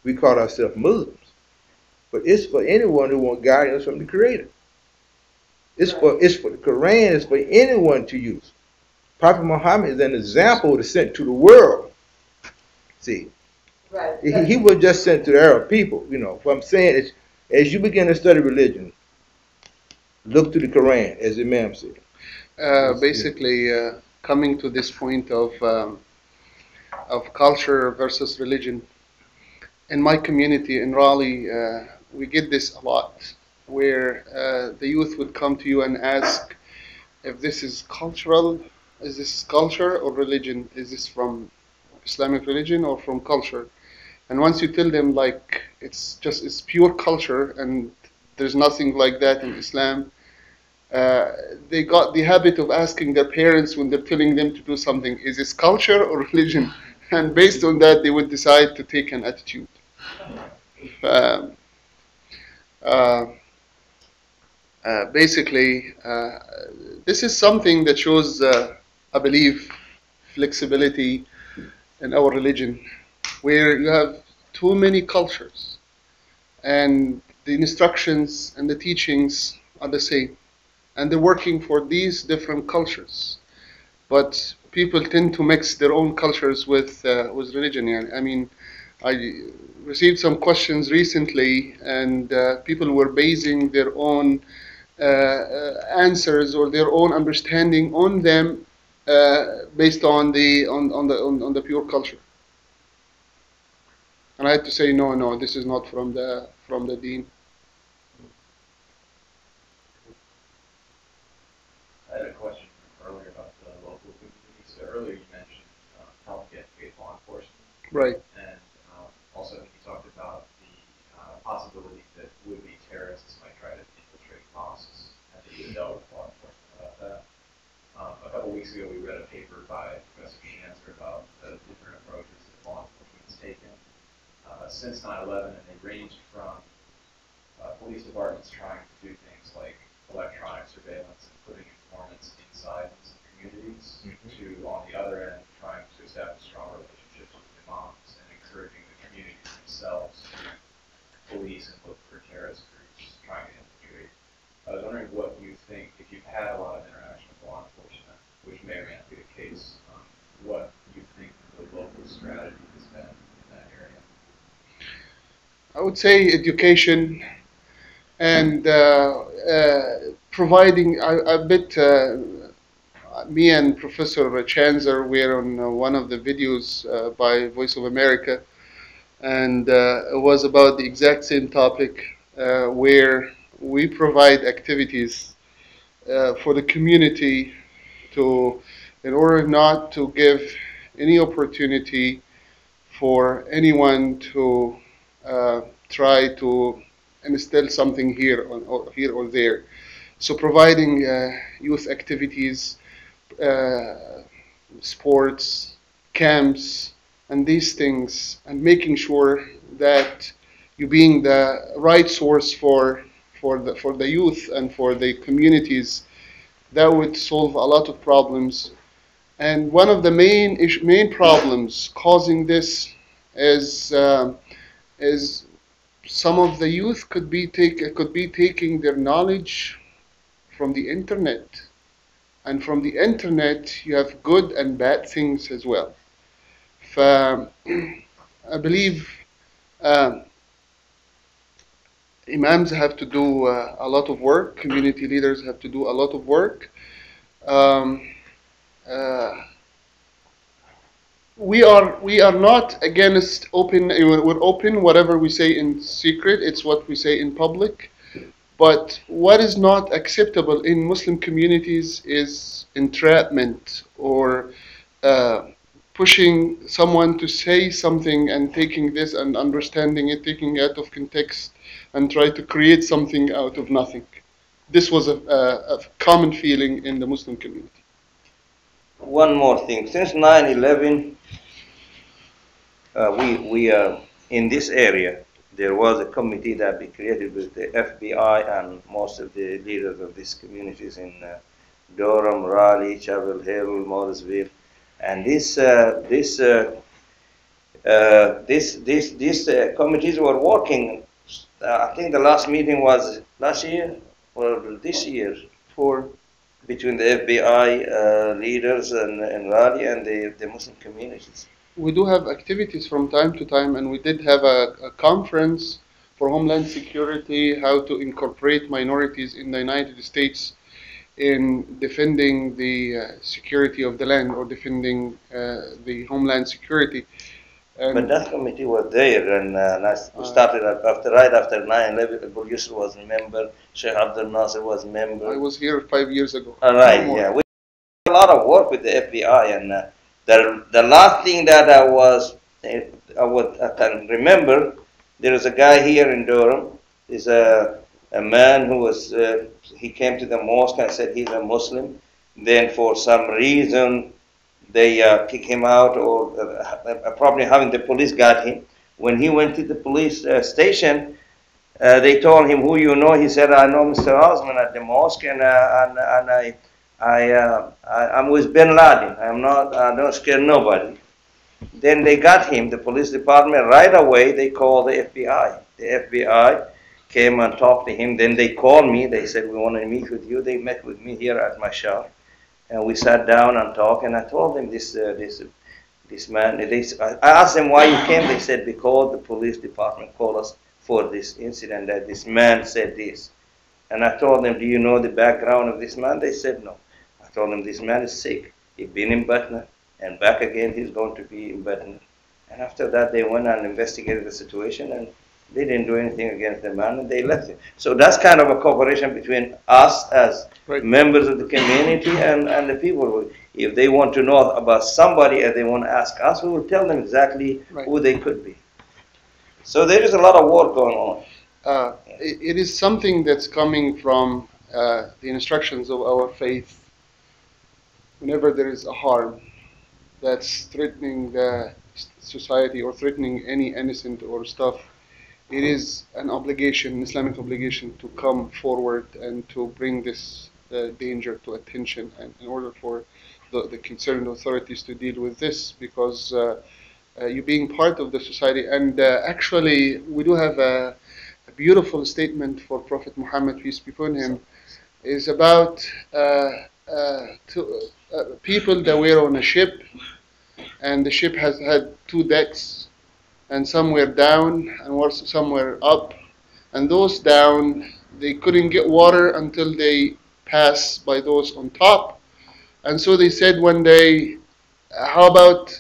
We call ourselves Muslims, but it's for anyone who wants guidance from the Creator. It's for the Quran is for anyone to use. Prophet Muhammad is an example to sent to the world. See, right? He was just sent to the Arab people. You know, what I'm saying is, as you begin to study religion, look to the Quran, as Imam said. Basically, coming to this point of culture versus religion. In my community in Raleigh, we get this a lot, where the youth would come to you and ask if this is cultural, is this culture or religion? Is this from Islamic religion or from culture? And once you tell them like it's pure culture and there's nothing like that in Islam, they got the habit of asking their parents when they're telling them to do something, is this culture or religion? And based on that, they would decide to take an attitude. Basically, this is something that shows, I believe, flexibility in our religion, where you have too many cultures, and the instructions and the teachings are the same, and they're working for these different cultures. But people tend to mix their own cultures with religion. I mean, I received some questions recently, and people were basing their own answers or their own understanding on them based on the pure culture. And I had to say, no, this is not from the deen. I had a question earlier about the local community. So earlier you mentioned help get law enforcement. Right. And also you talked about the possibility that would-be terrorists might try to infiltrate mosques. Have you dealt with law enforcement about that? A couple weeks ago we read a paper by Professor Shanzer about the different approaches that law enforcement has taken since 9/11, and they ranged from police departments trying to do things like electronic surveillance and putting informants inside these communities to, on the other end, trying to establish strong relationships with imams and encouraging the communities themselves to police and look for terrorist groups trying to infiltrate. I was wondering what you think, if you've had a lot of interaction with law enforcement, which may or may not be the case, what you think the local strategy has been in that area. I would say education and providing a bit. Me and Professor Chanzer were on one of the videos by Voice of America, and it was about the exact same topic, where we provide activities for the community in order not to give any opportunity for anyone to try to instill something here or there. So providing youth activities, sports, camps, and these things, and making sure that you being the right source for the youth and for the communities, that would solve a lot of problems. And one of the main problems causing this is some of the youth could be taking their knowledge from the internet, and from the internet you have good and bad things as well. I believe imams have to do a lot of work. Community leaders have to do a lot of work. we are not against open. We're open. Whatever we say in secret, it's what we say in public. But what is not acceptable in Muslim communities is entrapment or pushing someone to say something and taking this and understanding it, taking it out of context, and try to create something out of nothing. This was a common feeling in the Muslim community. One more thing. Since 9/11, we in this area, there was a committee that we created with the FBI and most of the leaders of these communities in Durham, Raleigh, Chapel Hill, Morrisville, and these committees were working. I think the last meeting was last year or this year for between the FBI leaders and Raleigh and the Muslim communities. We do have activities from time to time, and we did have a conference for Homeland Security, how to incorporate minorities in the United States in defending the security of the land or defending the Homeland Security. And but that committee was there, and we started right after 9/11. Abu Yusuf was a member, Sheikh Abdul Nasser was a member. I was here 5 years ago. All right, yeah. We did a lot of work with the FBI, and the last thing that I can remember, there is a guy here in Durham. Is a man who was he came to the mosque and said he's a Muslim. Then for some reason they kick him out, or probably having the police got him. When he went to the police station, they told him, "Who you know?" He said, "I know Mr. Osman at the mosque, and I'm with Bin Laden. I don't scare nobody." Then they got him, the police department, right away. They called the FBI. The FBI came and talked to him. Then they called me. They said, "We want to meet with you." They met with me here at my shop. And we sat down and talked, and I told them this man. I asked them why you came. They said because the police department called us for this incident that this man said this. And I told them, "Do you know the background of this man?" They said no. I told them this man is sick. He's been in Batna, and back again he's going to be in Batna. And after that, they went and investigated the situation, and they didn't do anything against the man, and they left him. So that's kind of a cooperation between us as members of the community and the people. If they want to know about somebody and they want to ask us, we will tell them exactly who they could be. So there is a lot of work going on. It is something that's coming from the instructions of our faith. Whenever there is a harm that's threatening the society or threatening any innocent or stuff, it is an obligation, an Islamic obligation, to come forward and to bring this danger to attention, and in order for the concerned authorities to deal with this, because you being part of the society. And actually, we do have a beautiful statement for Prophet Muhammad, peace be upon him, is about people that were on a ship, and the ship has had 2 decks, and some were down and some were up, and those down, they couldn't get water until they passed by those on top. And so they said one day, how about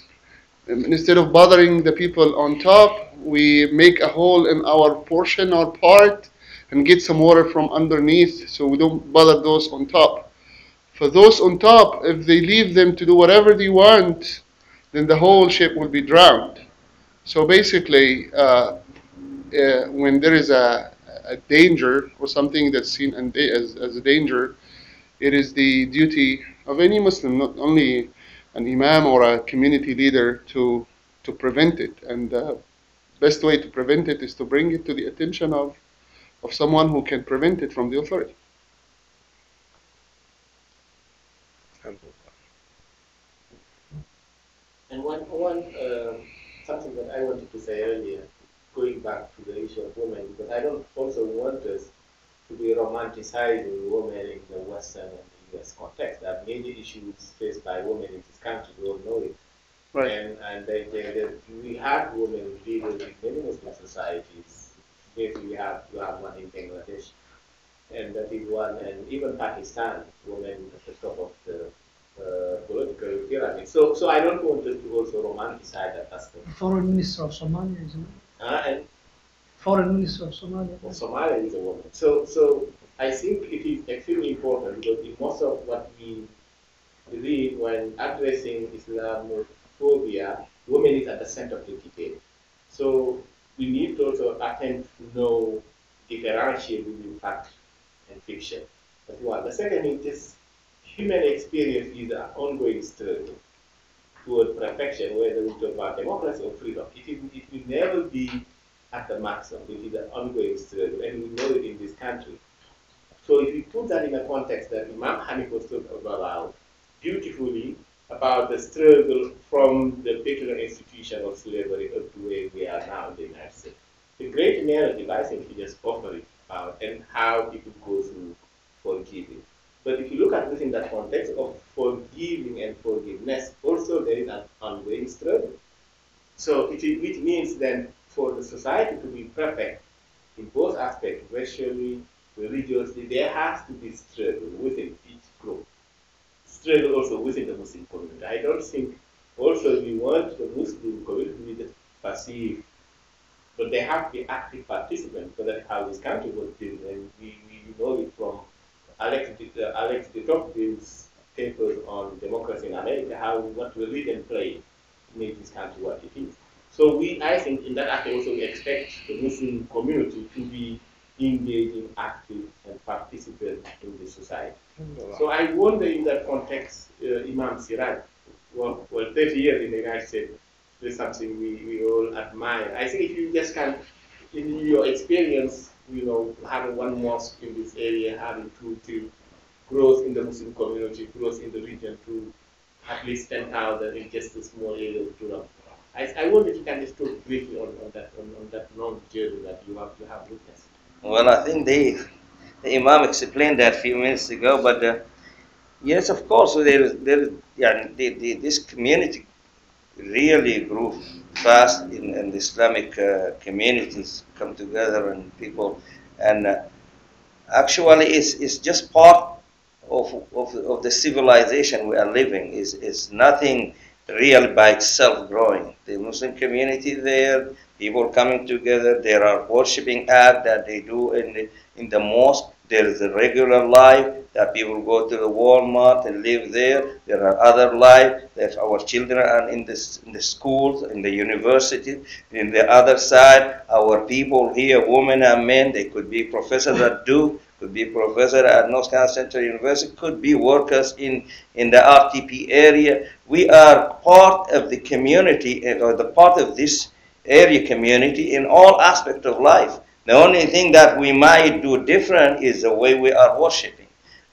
instead of bothering the people on top, we make a hole in our portion, our part, and get some water from underneath so we don't bother those on top. For those on top, if they leave them to do whatever they want, then the whole ship will be drowned. So basically, when there is a danger or something that's seen as a danger, it is the duty of any Muslim, not only an imam or a community leader, to prevent it. And the best way to prevent it is to bring it to the attention of someone who can prevent it from the authority. And one something that I wanted to say earlier, going back to the issue of women, because I don't also want us to be romanticizing women in the Western and the US context. There are many issues faced by women in this country, we all know it. Right. And we have women leaders in many Muslim societies. Basically, you have one in Bangladesh, and that is one, and even Pakistan, women at the top of the political pyramid. So I don't want us to also romanticize that aspect. Foreign Minister of Somalia, isn't it? And Foreign Minister of Somalia. well, Somalia is a woman. So I think it is extremely important because in most of what we read when addressing Islamophobia, women is at the center of the debate. So we need to also attempt to know differentiate between fact and fiction. That's one. The second is this human experience is an ongoing struggle toward perfection, whether we talk about democracy or freedom. It will never be at the maximum. It is an ongoing struggle, and we know it in this country. So if we put that in a context that Imam Hanif was talking about beautifully, about the struggle from the particular institution of slavery up to where we are now in the United States. The great narrative, I think, he just offered it about and how people go through forgiving. But if you look at this in that context of forgiving and forgiveness, also there is an ongoing struggle. So which means then for the society to be perfect in both aspects, racially, religiously, there has to be struggle within each group. Struggle also within the Muslim community. I don't think also we want the Muslim community to be just passive, but they have to be active participants, because that's how this country was built, and we know it from Alex de Tocqueville's papers on democracy in America, how what religion played to make this country what it is. So I think in that aspect also we expect the Muslim community to be engaging, active, and participant in the society. So I wonder in that context, Imam Siraj, well, 30 years in the United States, is something we all admire. I think if you just can, in your experience, having one mosque in this area, having two growth in the Muslim community, growth in the region to at least 10,000 in just a small area of Durham. I wonder if you can just talk briefly on that long journey that you have witnessed. Well, I think the Imam explained that a few minutes ago, but yes, of course, this community really grew fast in the Islamic communities come together and people, and actually it's just part of the civilization we are living. Is nothing real by itself growing. The Muslim community there, people coming together, there are worshipping acts that they do in the mosque. There is a regular life that people go to the Walmart and live there. There are other life that our children are in the schools, in the university. In the other side, our people here, women and men, they could be professors at Duke, could be professor at North Carolina Central University, could be workers in the RTP area. We are part of the community, or the part of this area community in all aspects of life. The only thing that we might do different is the way we are worshiping.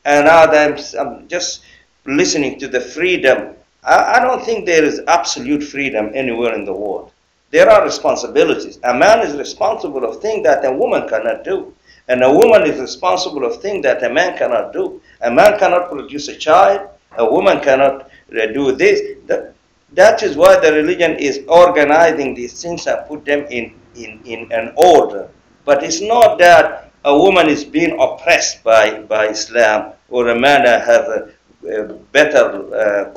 And now that I'm just listening to the freedom, I don't think there is absolute freedom anywhere in the world. There are responsibilities. A man is responsible of things that a woman cannot do. And a woman is responsible of things that a man cannot do. A man cannot produce a child. A woman cannot do this. That is why the religion is organizing these things and put them in an order. But it's not that a woman is being oppressed by Islam or a man has better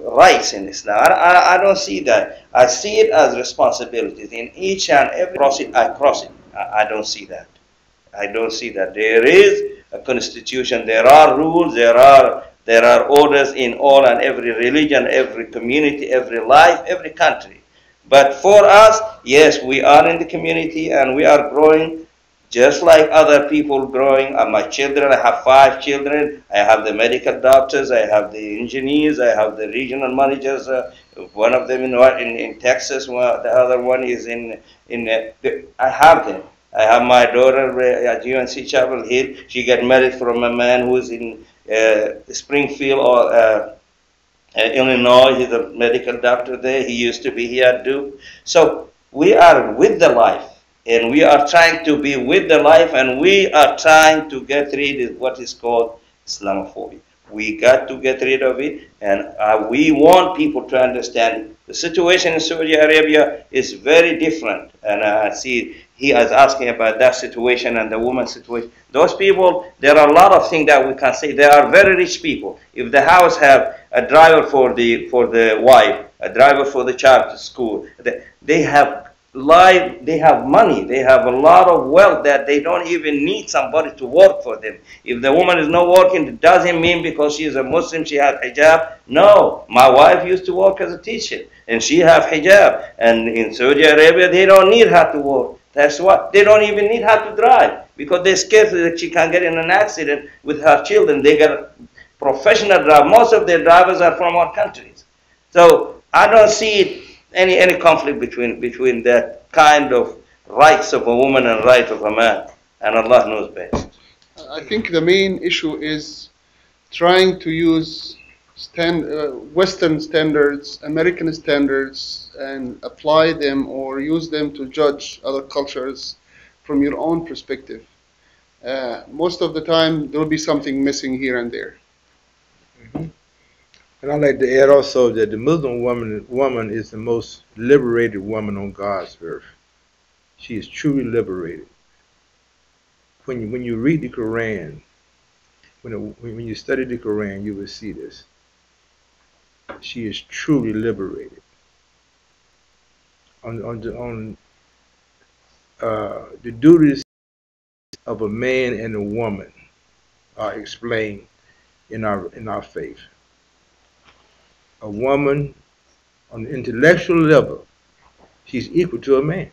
rights in Islam. I don't see that. I see it as responsibilities. In each and every cross it. I don't see that. I don't see that. There is a constitution. There are rules. There are orders in all and every religion, every community, every life, every country. But for us, yes, we are in the community and we are growing just like other people growing. My children, I have 5 children. I have the medical doctors, I have the engineers, I have the regional managers. One of them in Texas, the other one is I have them. I have my daughter at UNC Chapel Hill. She got married from a man who is in Springfield or Illinois. He's a medical doctor there. He used to be here at Duke. So we are with the life, and we are trying to be with the life, and we are trying to get rid of what is called Islamophobia. We got to get rid of it, and we want people to understand the situation in Saudi Arabia is very different. And I see he is asking about that situation and the woman's situation. Those people, there are a lot of things that we can say. They are very rich people. If the house have a driver for the wife, a driver for the child to school. They have they have money, they have a lot of wealth that they don't even need somebody to work for them. If the woman is not working, it doesn't mean because she is a Muslim she has hijab. No, my wife used to work as a teacher and she have hijab. And in Saudi Arabia, they don't need her to work. That's why they don't even need her to drive because they're scared that she can get in an accident with her children. They got professional drivers. Most of their drivers are from our countries. So I don't see any conflict between that kind of rights of a woman and rights of a man, and Allah knows best. I think the main issue is trying to use Western standards, American standards, and apply them or use them to judge other cultures from your own perspective. Most of the time, there will be something missing here and there. Mm-hmm. And I'd like to add also that the Muslim woman is the most liberated woman on God's earth. She is truly liberated. When you read the Quran, when you study the Quran, you will see this. She is truly liberated. On the duties of a man and a woman are explained in our faith. A woman on the intellectual level, she's equal to a man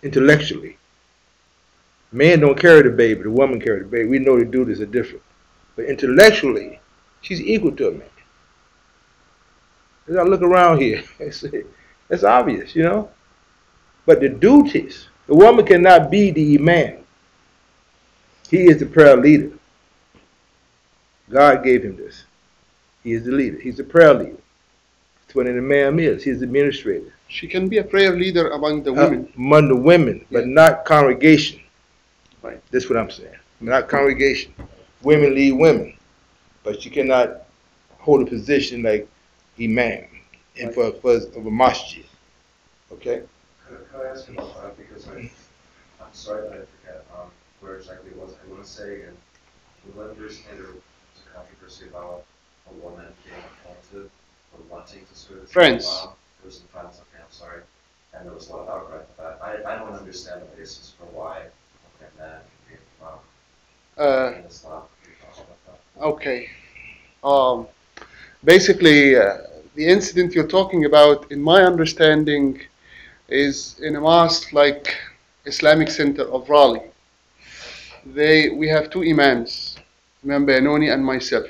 intellectually. Man don't carry the baby, the woman carry the baby. We know the duties are different. But intellectually, she's equal to a man. As I look around here, it's obvious, you know. But the duties, the woman cannot be the imam. He is the prayer leader. God gave him this. He is the leader. He's the prayer leader. That's what an imam is. He's the administrator. She can be a prayer leader among the women. Among the women, but not congregation. Right. That's what I'm saying. Not congregation. Women lead women. But she cannot hold a position like imam for a masjid. Okay? Could I ask about that? Because I'm sorry that I forget where exactly it was. I want to say again, we understand there was a controversy about a woman being appointed or wanting to serve as France. It was in France, okay, I'm sorry. And there was a lot of outcry for that. I don't understand the basis for why a man can be imam in Islam. Can you talk about that? Okay. Basically, the incident you're talking about, in my understanding, is in a mosque like Islamic Center of Raleigh. We have two imams, Imam Benoni and myself.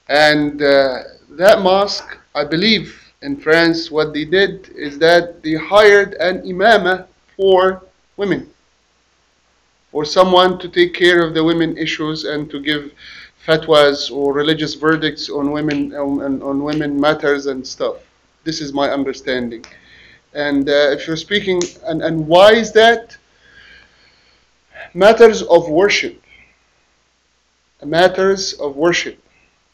And that mosque, I believe, in France, what they did is that they hired an imama for women, or someone to take care of the women issues and to give fatwas or religious verdicts on women matters and stuff. This is my understanding. And if you're speaking, and why is that? Matters of worship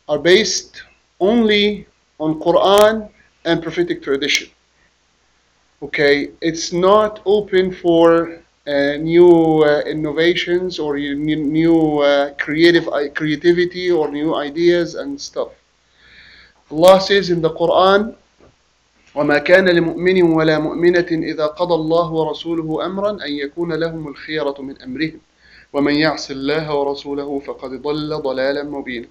are based only on Quran and prophetic tradition. Okay, it's not open for new innovations or new creativity or new ideas and stuff. Allah says in the Quran, وَمَا كَانَ لِمُؤْمِنٍ وَلَا مُؤْمِنَةٍ إِذَا قَضَى اللَّهُ وَرَسُولُهُ أَمْرًا أَنْ يَكُونَ لَهُمُ الْخِيَرَةُ مِنْ أَمْرِهِمْ وَمَنْ يَعْصِ اللَّهَ وَرَسُولَهُ فَقَدْ ضَلَّ ضَلَالًا مُبِينًا.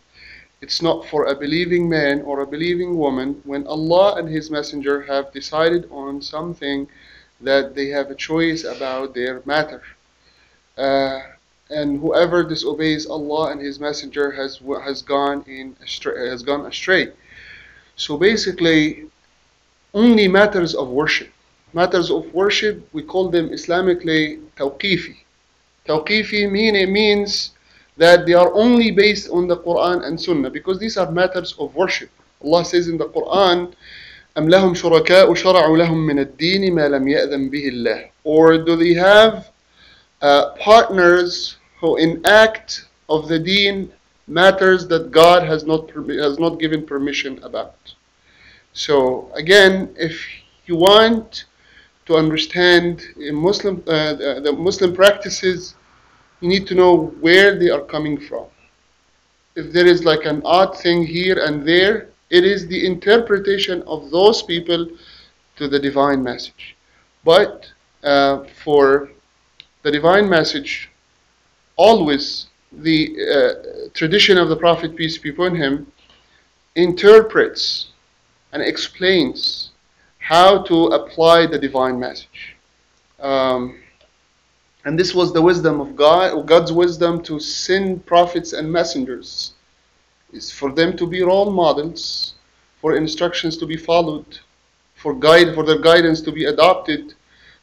It's not for a believing man or a believing woman when Allah and His Messenger have decided on something that they have a choice about their matter. And whoever disobeys Allah and His Messenger has gone astray. So basically, only matters of worship. Matters of worship, we call them Islamically tawqifi. Tawqifi means that they are only based on the Quran and Sunnah, because these are matters of worship. Allah says in the Quran, أَمْ لَهُمْ شُرَكَاءُ شَرَعُوا لَهُم مِّنَ الدِّينِ مَا لَمْ يَأْذَنْ بِهِ اللَّهُ. Or do they have partners who enact of the deen matters that God has not given permission about? So again, if you want to understand the Muslim practices, you need to know where they are coming from. if there is like an odd thing here and there, it is the interpretation of those people to the divine message. But for the divine message, always the tradition of the Prophet, peace be upon him, interprets and explains how to apply the divine message. And this was the wisdom of God, God's wisdom to send prophets and messengers, is for them to be role models, for instructions to be followed, for their guidance to be adopted.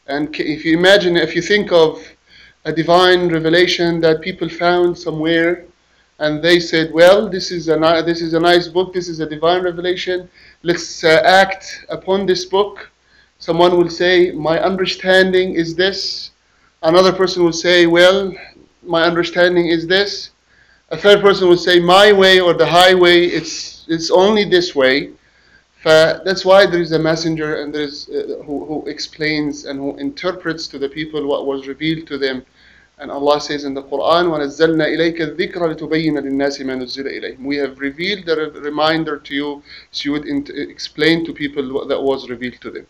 And if you imagine, if you think of a divine revelation that people found somewhere, and they said, well, this is a nice book, this is a divine revelation, let's act upon this book. Someone will say, my understanding is this. Another person will say, well, my understanding is this. A third person will say, my way or the highway, it's only this way. That's why there is a messenger, and there is who explains and who interprets to the people what was revealed to them. And Allah says in the Quran, وَنَزَّلْنَا إِلَيْكَ الذِّكْرَ لِتُبَيِّنَ لِلنَّاسِ مَا نُزِّلَ إِلَيْهِمْ. We have revealed the reminder to you, so you would explain to people what that was revealed to them.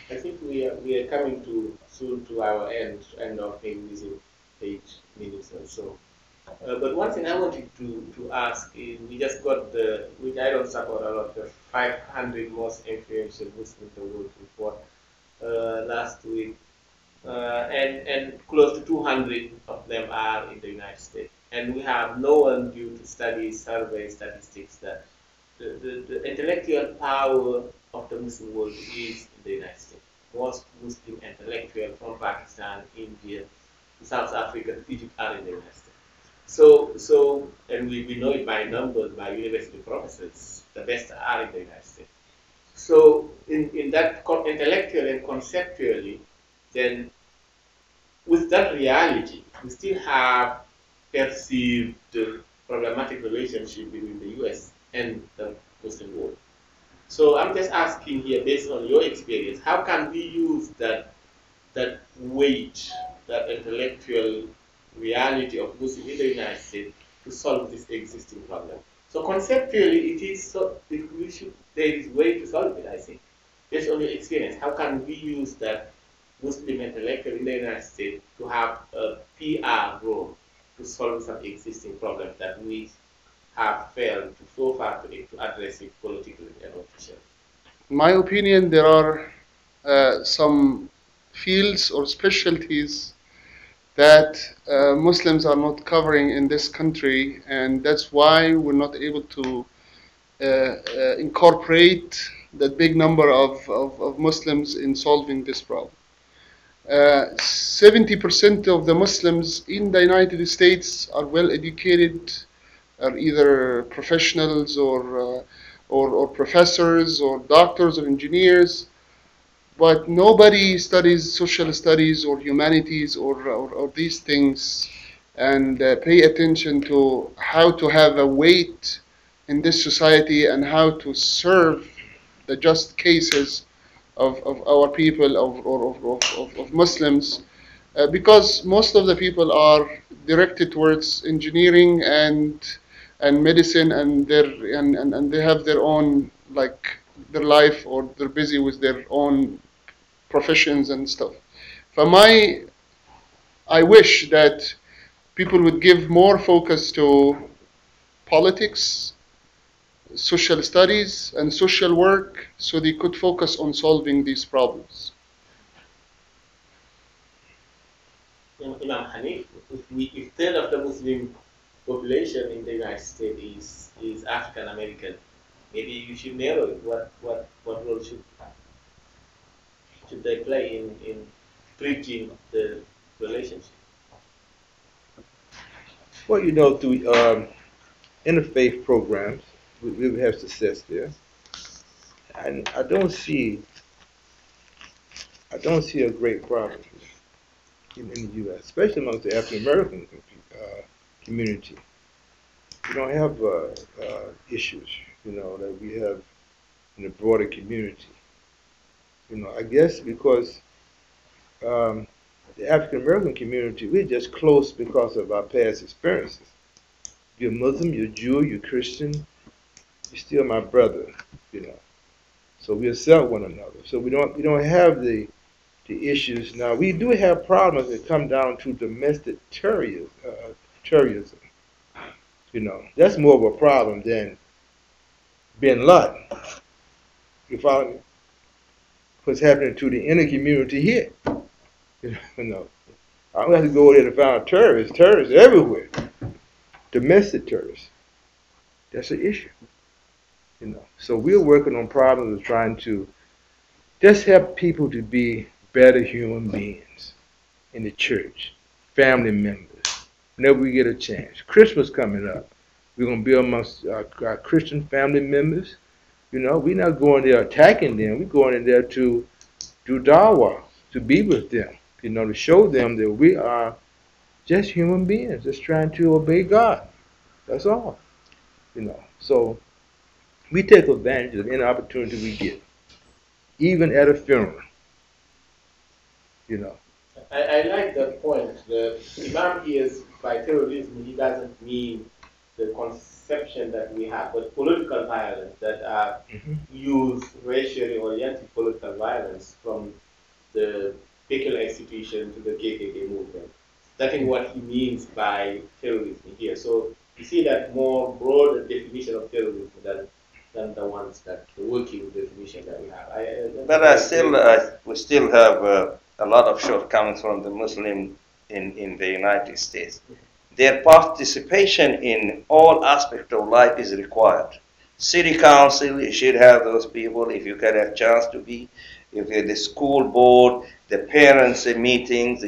I think we are coming soon to our end of maybe within 8 minutes or so. But one thing I wanted to ask is, we just got which I don't support a lot, the 500 most influential Muslims in the world report last week, and close to 200 of them are in the United States, and we have known due to studies, surveys, statistics that the intellectual power of the Muslim world is in the United States. Most Muslim intellectuals from Pakistan, India, South Africa, Egypt are in the United States. So, and we know it by numbers, by university professors, the best are in the United States. So, in that intellectually and conceptually, then with that reality, we still have perceived problematic relationship between the US and the Muslim world. So I'm just asking here, based on your experience, how can we use that weight, that intellectual reality of Muslim in the United States to solve this existing problem? So conceptually, there is way to solve it, I think. Based on your experience, how can we use that Muslim intellectual in the United States to have a PR role to solve some existing problems that we have failed to so far to address it politically and officially? In my opinion, there are some fields or specialties that Muslims are not covering in this country, and that's why we're not able to incorporate that big number of Muslims in solving this problem. 70% of the Muslims in the United States are well educated, are either professionals or professors or doctors or engineers, but nobody studies social studies or humanities or these things and pay attention to how to have a weight in this society and how to serve the just cases of our people, of Muslims, because most of the people are directed towards engineering and medicine, and they have their own, like, their life, or they're busy with their own professions and stuff. I wish that people would give more focus to politics, social studies, and social work, so they could focus on solving these problems. Imam Hanif, if third of the Muslim population in the United States is African American, maybe you should narrow it. What role should they play in bridging the relationship? Well, through interfaith programs, we have success there, and I don't see a great problem in the U.S., especially amongst the African American community. We don't have issues, that we have in the broader community. I guess because the African American community, we're just close because of our past experiences. You're Muslim, you're Jew, you're Christian, you're still my brother, you know. So we accept one another. So we don't have the issues now. We do have problems that come down to domestic terrorism. You know, that's more of a problem than bin Laden. You follow me? What's happening to the inner community here? You know, I don't have to go there to find terrorists. Terrorists everywhere. Domestic terrorists. That's an issue. You know, so we're working on problems of trying to just help people to be better human beings in the church, family members, whenever we get a chance. Christmas coming up. We're going to be amongst our Christian family members. You know, we're not going there attacking them. We're going in there to do dawah, to be with them, you know, to show them that we are just human beings, just trying to obey God. That's all. You know, so we take advantage of any opportunity we get, even at a funeral. You know. I like that point. The Imam is by terrorism, he doesn't mean the conception that we have, but political violence that are used racially oriented political violence from the peculiar institution to the KKK movement. That is what he means by terrorism here. So you see that more broader definition of terrorism than the ones that the working definition that we have. But we still have a lot of shortcomings from the Muslim in the United States. Their participation in all aspects of life is required. City council, you should have those people if you get a chance to be. If you're the school board, the parents meetings,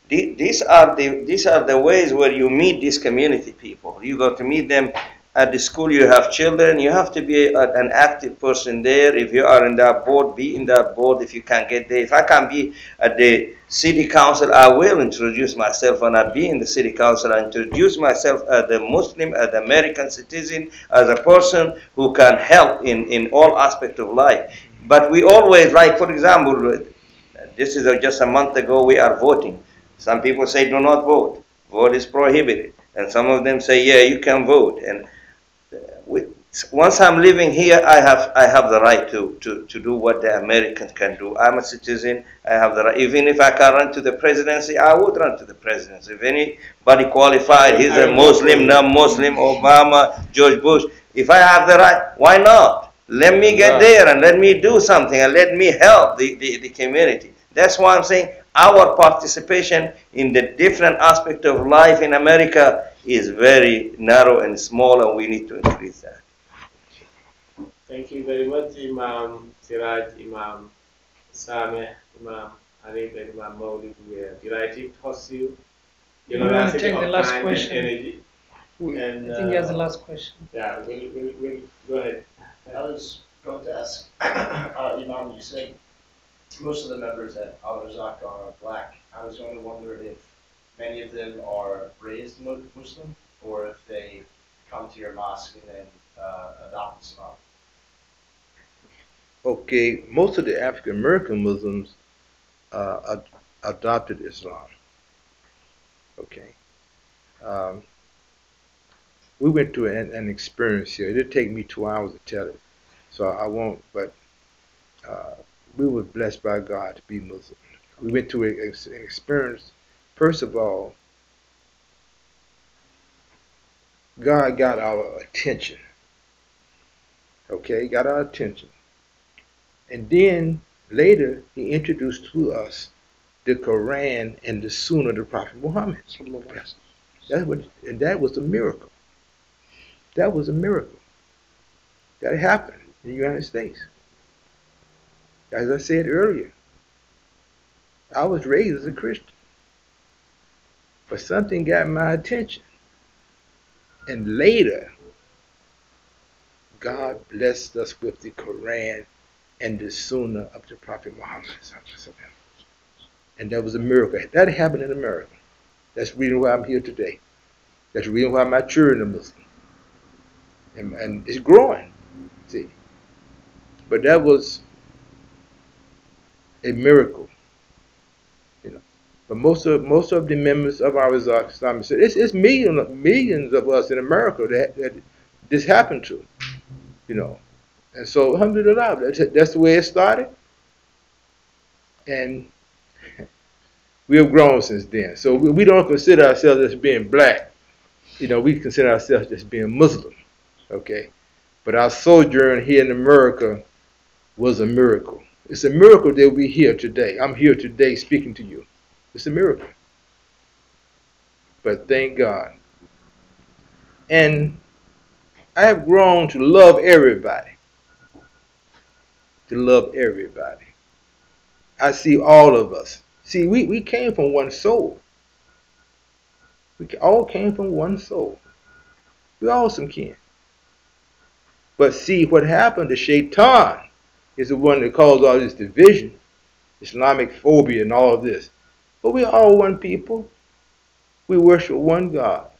these are the ways where you meet these community people. You go to meet them at the school. You have children. You have to be an active person there. If you are in that board, be in that board. If you can get there, if I can be at the city council, I will introduce myself. When I be in the city council, I introduce myself as a Muslim, as an American citizen, as a person who can help in all aspects of life. But we always, like for example, this is just a month ago, we are voting. Some people say do not vote. Vote is prohibited. And some of them say, yeah, you can vote. And once I'm living here, I have the right to do what the Americans can do. I'm a citizen. I have the right. Even if I can run to the presidency, I would run to the presidency. If anybody qualified, he's a Muslim, non-Muslim, Obama, George Bush. If I have the right, why not? Let me get there and let me do something and let me help the community. That's why I'm saying our participation in the different aspect of life in America is very narrow and small, and we need to increase that. Thank you very much, Imam Siraj, Imam Sameh, Imam Arif, and Imam Maulid. We are delighted to host you. We're going to take the last question. Energy. And, I think he has the last question. Yeah, we'll go ahead. I was going to ask, Imam, you said most of the members at Al-Razak are black. I was going to wonder if many of them are raised Muslim, or if they come to your mosque and then adopt Islam. Okay, most of the African American Muslims adopted Islam. Okay. We went through an experience here. It'd take me 2 hours to tell it, so I won't, but we were blessed by God to be Muslim. We went through an experience. First of all, God got our attention. Okay, got our attention. And then later, he introduced to us the Quran and the Sunnah of the Prophet Muhammad. That was a miracle. That was a miracle. That happened in the United States. As I said earlier, I was raised as a Christian, but something got my attention. And later, God blessed us with the Quran and the Sunnah of the Prophet Muhammad. And that was a miracle. That happened in America. That's the reason why I'm here today. That's the reason why my children are Muslim. And it's growing, see. But that was a miracle, you know. But most of the members of our Islamic State, it's millions of us in America that this happened to, you know. And so, alhamdulillah, that's the way it started. And we have grown since then. So we don't consider ourselves as being black. You know, we consider ourselves as being Muslim, okay? But our sojourn here in America was a miracle. It's a miracle that we're here today. I'm here today speaking to you. It's a miracle. But thank God. And I have grown to love everybody. To love everybody. I see all of us. See, we came from one soul. We all came from one soul. We're all some kin. But see, what happened to Shaitan is the one that caused all this division, Islamophobia and all of this. But we're all one people. We worship one God.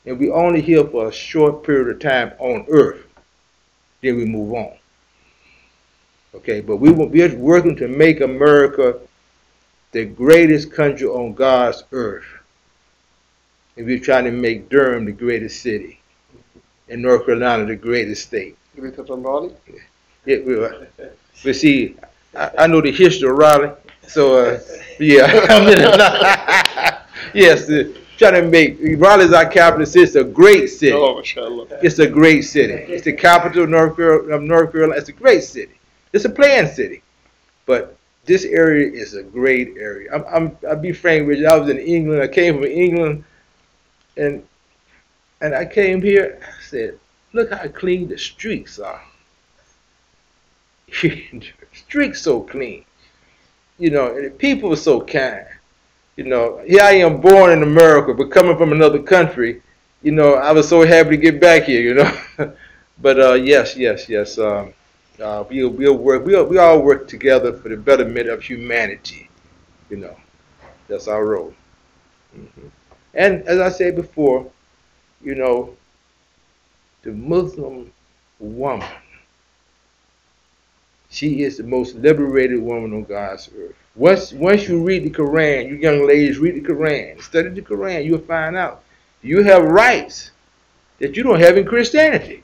And we only here for a short period of time on earth. Then we move on. Okay, but we're working to make America the greatest country on God's earth. And we're trying to make Durham the greatest city. And North Carolina the greatest state. Greater than Raleigh? Yeah, but see, I know the history of Raleigh. So, yeah. Yes, trying to make Raleigh's our capital city. It's a great city. Oh, mashallah. It's a great city. It's the capital of North Carolina. It's a great city. It's a planned city. But this area is a great area. I'll be frank with you. I was in England. I came from England. And I came here. I said, look how clean the streets are. Streets so clean. You know, and the people are so kind. You know, here I am born in America, but coming from another country, you know, I was so happy to get back here, you know. But yes. We all work together for the betterment of humanity. You know, that's our role. And as I said before, you know, the Muslim woman, she is the most liberated woman on God's earth. Once you read the Quran, you young ladies read the Quran, study the Quran, you'll find out you have rights that you don't have in Christianity.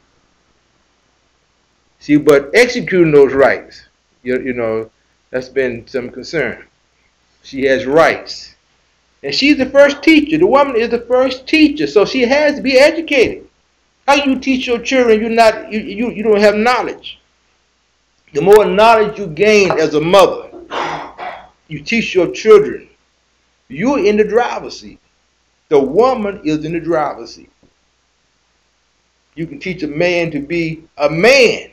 See, but executing those rights, you know, that's been some concern. She has rights. And she's the first teacher. The woman is the first teacher, so she has to be educated. How you teach your children, you don't have knowledge. The more knowledge you gain as a mother, you teach your children, you're in the driver's seat. The woman is in the driver's seat. You can teach a man to be a man,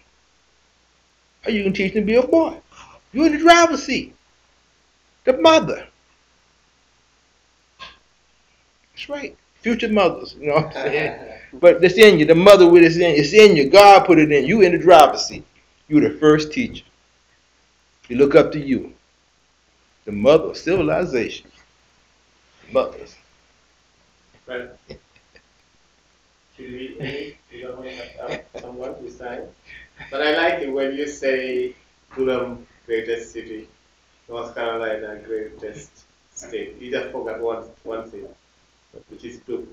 or you can teach him to be a boy. You're in the driver's seat. The mother. That's right. Future mothers, you know what I'm saying? But it's in you. The mother with it, it's in you. God put it in you. In the driver's seat. You're the first teacher. You look up to you. The mother of civilization. Mothers. Well, should we don't have someone to sign? But I like it when you say Durham, greatest city, North Carolina, greatest state. You just forgot one thing, which is Duke,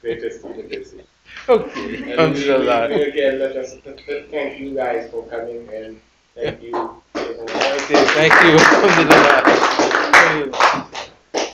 greatest university. Okay. And again, let us thank you guys for coming, and thank you. Okay, thank you.